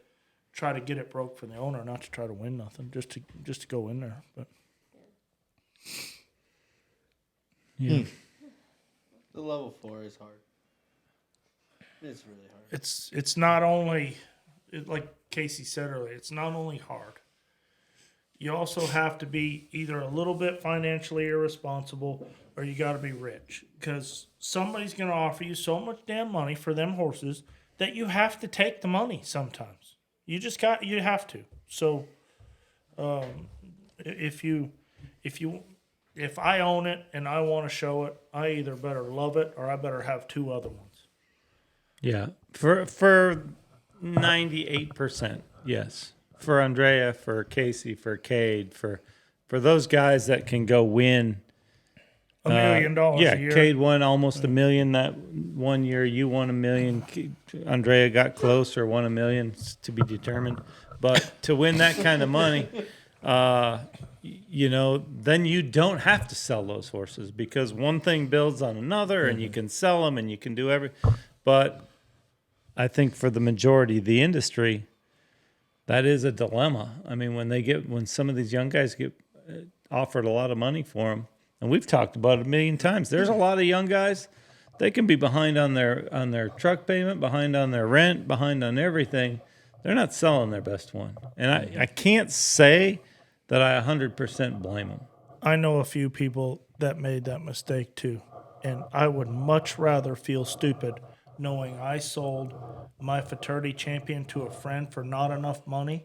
try to get it broke for the owner, not to try to win nothing, just to go in there. But Yeah. The level 4 is hard. It's really hard. it's not only like Casey said earlier, it's not only hard. You also have to be either a little bit financially irresponsible or you got to be rich, because somebody's going to offer you so much damn money for them horses that you have to take the money sometimes. You have to. So if I own it and I want to show it, I either better love it or I better have 2 other ones. Yeah, for 98%, yes. For Andrea, for Casey, for Cade, for those guys that can go win $1 million a yeah, year. Cade won almost $1 million that one year. You won $1 million. Andrea got close or won $1 million, it's to be determined. But to win that kind of money, then you don't have to sell those horses, because one thing builds on another, and you can sell them and you can do everything. But I think for the majority of the industry, that is a dilemma. I mean, when some of these young guys get offered a lot of money for them, and we've talked about it a million times, there's a lot of young guys, they can be behind on their truck payment, behind on their rent, behind on everything. They're not selling their best one. And I can't say that I 100% blame them. I know a few people that made that mistake too. And I would much rather feel stupid knowing I sold my Futurity Champion to a friend for not enough money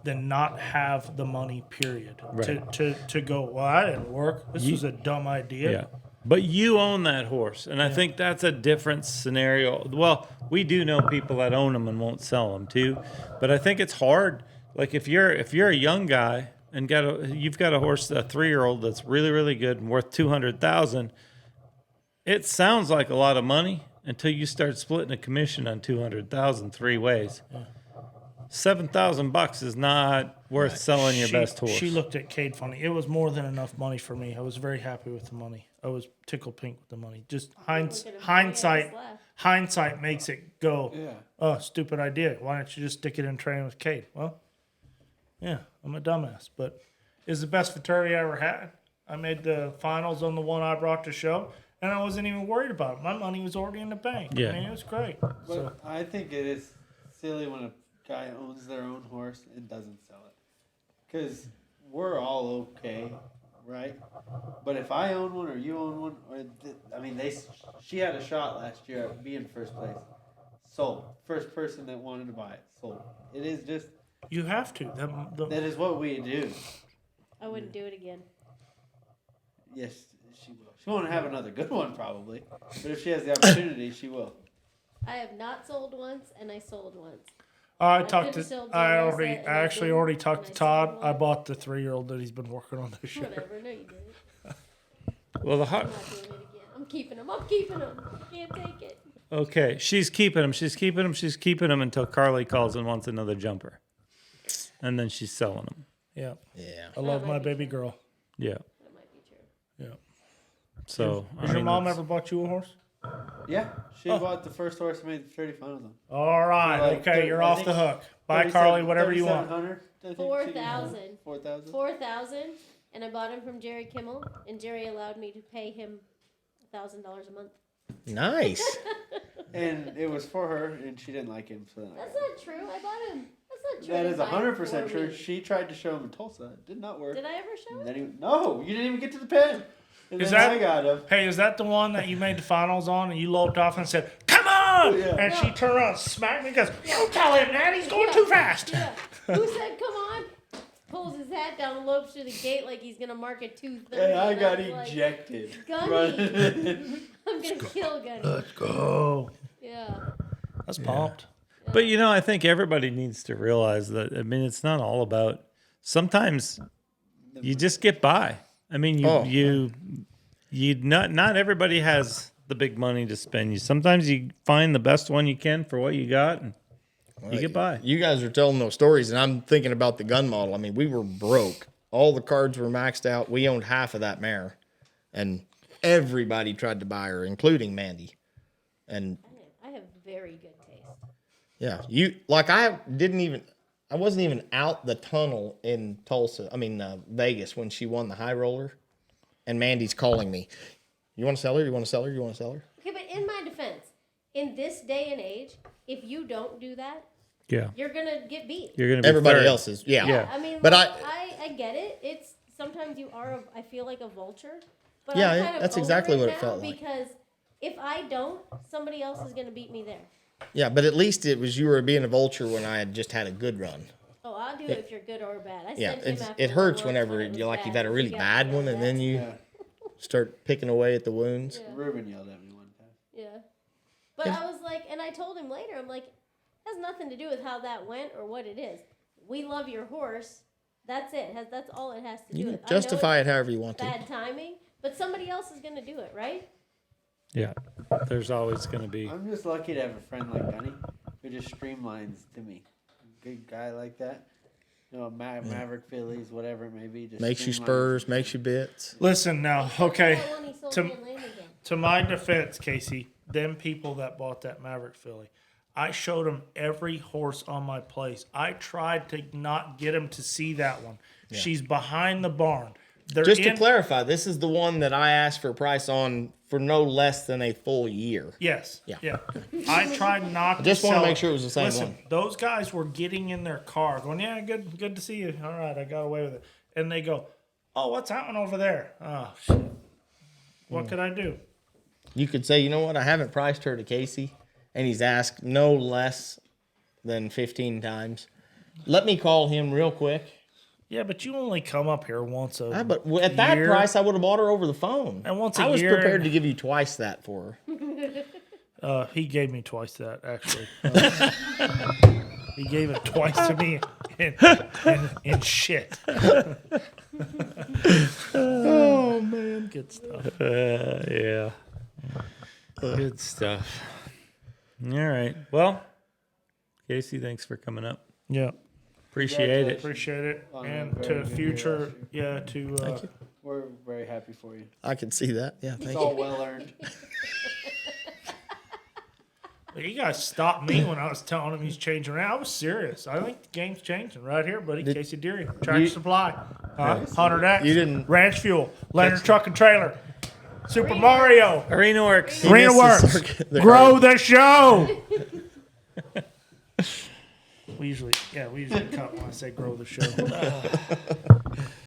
than not have the money, period. Right. To go, well, I didn't work. This was a dumb idea. Yeah. But you own that horse, and I think that's a different scenario. Well, we do know people that own them and won't sell them too, but I think it's hard. Like if you're a young guy and you've got a horse, a 3-year-old that's really, really good and worth $200,000, it sounds like a lot of money until you start splitting a commission on $200,000 3 ways. $7,000 is not worth selling your best horse. She looked at Cade funny. It was more than enough money for me. I was very happy with the money. I was tickled pink with the money. Just hindsight makes it go, Yeah. oh, stupid idea. Why don't you just stick it in training with Cade? Well, yeah, I'm a dumbass, but it's the best Futurity I ever had. I made the finals on the one I brought to show, and I wasn't even worried about it. My money was already in the bank. Yeah. I mean, it was great. But So, I think it is silly when a guy owns their own horse and doesn't sell it. Because we're all okay, right? But if I own one or you own one, she had a shot last year at being first place. Sold. First person that wanted to buy it. Sold. It is just, you have to. that is what we do. I wouldn't do it again. Yes, she will. She won't have another good one probably. But if she has the opportunity, she will. I have not sold once, and I sold once. I actually already talked to Todd. I bought the 3-year-old that he's been working on this year. Whatever, no, you didn't. Well, I'm not doing it again. I'm keeping them. Can't take it. okay, she's keeping them until Carly calls and wants another jumper. And then she's selling them. Yeah. Yeah. I love That my might be baby true. girl. Yeah. That might be true. Yeah. So, Has your mom ever bought you a horse? Yeah, she bought the first horse and made the 30 finals on. All right. Like, Okay, you're off the hook. Buy Carly whatever you want. 4,000. 4,000. 4,000, and I bought him from Jerry Kimmel, and Jerry allowed me to pay him $1,000 a month. Nice. and it was for her, and she didn't like him. So then That's not true. I bought him. That's not true. that I is bought him 100% for true. me. She tried to show him in Tulsa. It did not work. Did I ever show And him? then no, you didn't even get to the pen. And Is then that- I got him. Hey, is that the one that you made the finals on and you loped off and said, "Come on!" Yeah. And she turned around and smacked me and goes, "Don't tell him that. He's going too fast." Yeah. Who said, "Come on"? Pulls his hat down and lopes through the gate like he's gonna mark at 2:30. And I and got was like, ejected. Gunny. Running. I'm gonna kill Gunny. Let's go. Yeah. That's pumped. But I think everybody needs to realize that. I mean, it's not all about. Sometimes you just get by. I mean, not everybody has the big money to spend. Sometimes you find the best one you can for what you got, and you get by. You guys are telling those stories, and I'm thinking about the gun model. I mean, we were broke. All the cards were maxed out. We owned half of that mare, and everybody tried to buy her, including Mandy. And I have very good taste. yeah, I wasn't even out the tunnel in Tulsa. I mean, Vegas when she won the high roller, and Mandy's calling me. You want to sell her? You want to sell her? You want to sell her? Okay, but in my defense, in this day and age, if you don't do that, Yeah, you're gonna get beat. you're gonna be Everybody third. else is, yeah. Yeah. I mean, But like, I get it. It's sometimes you are. I feel like a vulture. But Yeah, I'm kind of that's over exactly what it now felt like. Because if I don't, somebody else is gonna beat me there. Yeah, but at least it was you were being a vulture when I had just had a good run. Oh, I'll do it if you're good or bad. I Yeah, sent him it's, after it the hurts worst whenever when it was you've bad, had a really because bad got one and then you Yeah. start picking away at the wounds. Yeah. Ruben yelled at me one time. Yeah. But I was like, and I told him later, I'm like, it has nothing to do with how that went or what it is. We love your horse. That's it. That's all it has to do You can with. I know justify it's it however you want to. bad timing, but somebody else is going to do it, right? Yeah, there's always gonna be. I'm just lucky to have a friend like Gunny who just streamlines to me. A good guy like that. Maverick fillies, whatever it may be. Just Makes you streamlines. spurs, makes you bits. Listen now, okay. That one he sold To- me in Landing Zone. To my defense, Casey, them people that bought that Maverick filly, I showed them every horse on my place. I tried to not get them to see that one. She's behind the barn. They're Just to in- clarify, this is the one that I asked for a price on for no less than a full year. Yes. Yeah. I tried not to just wanna sell make sure it was the same Listen, one. those guys were getting in their car going, "Yeah, good to see you. All right, I got away with it." And they go, "Oh, what's that one over there?" Oh, shit. What could I do? You could say, you know what, I haven't priced her to Casey, and he's asked no less than 15 times. Let me call him real quick. Yeah, but you only come up here once a But at that year. price, I would have bought her over the phone. And once a I was year- prepared to give you twice that for her. He gave me twice that, actually. He gave it twice to me in shit. Oh, man. Good stuff. Yeah. Good stuff. All right. Well, Casey, thanks for coming up. Yeah. Appreciate it. Appreciate it. On a And very to good future, year, to We're very happy for you. I can see that. Yeah, It's thank all you. well earned. you guys stopped me when I was telling him he's changing around. I was serious. I think the game's changing right here, buddy. Casey Deary, Tractor Supply, Hunter X, You didn't- Ranch Fuel, Leonard Truck and Trailer, Super Mario, Arena Works. He Arena missed the Works, circuit there. Grow the Show. we usually cut when I say grow the show.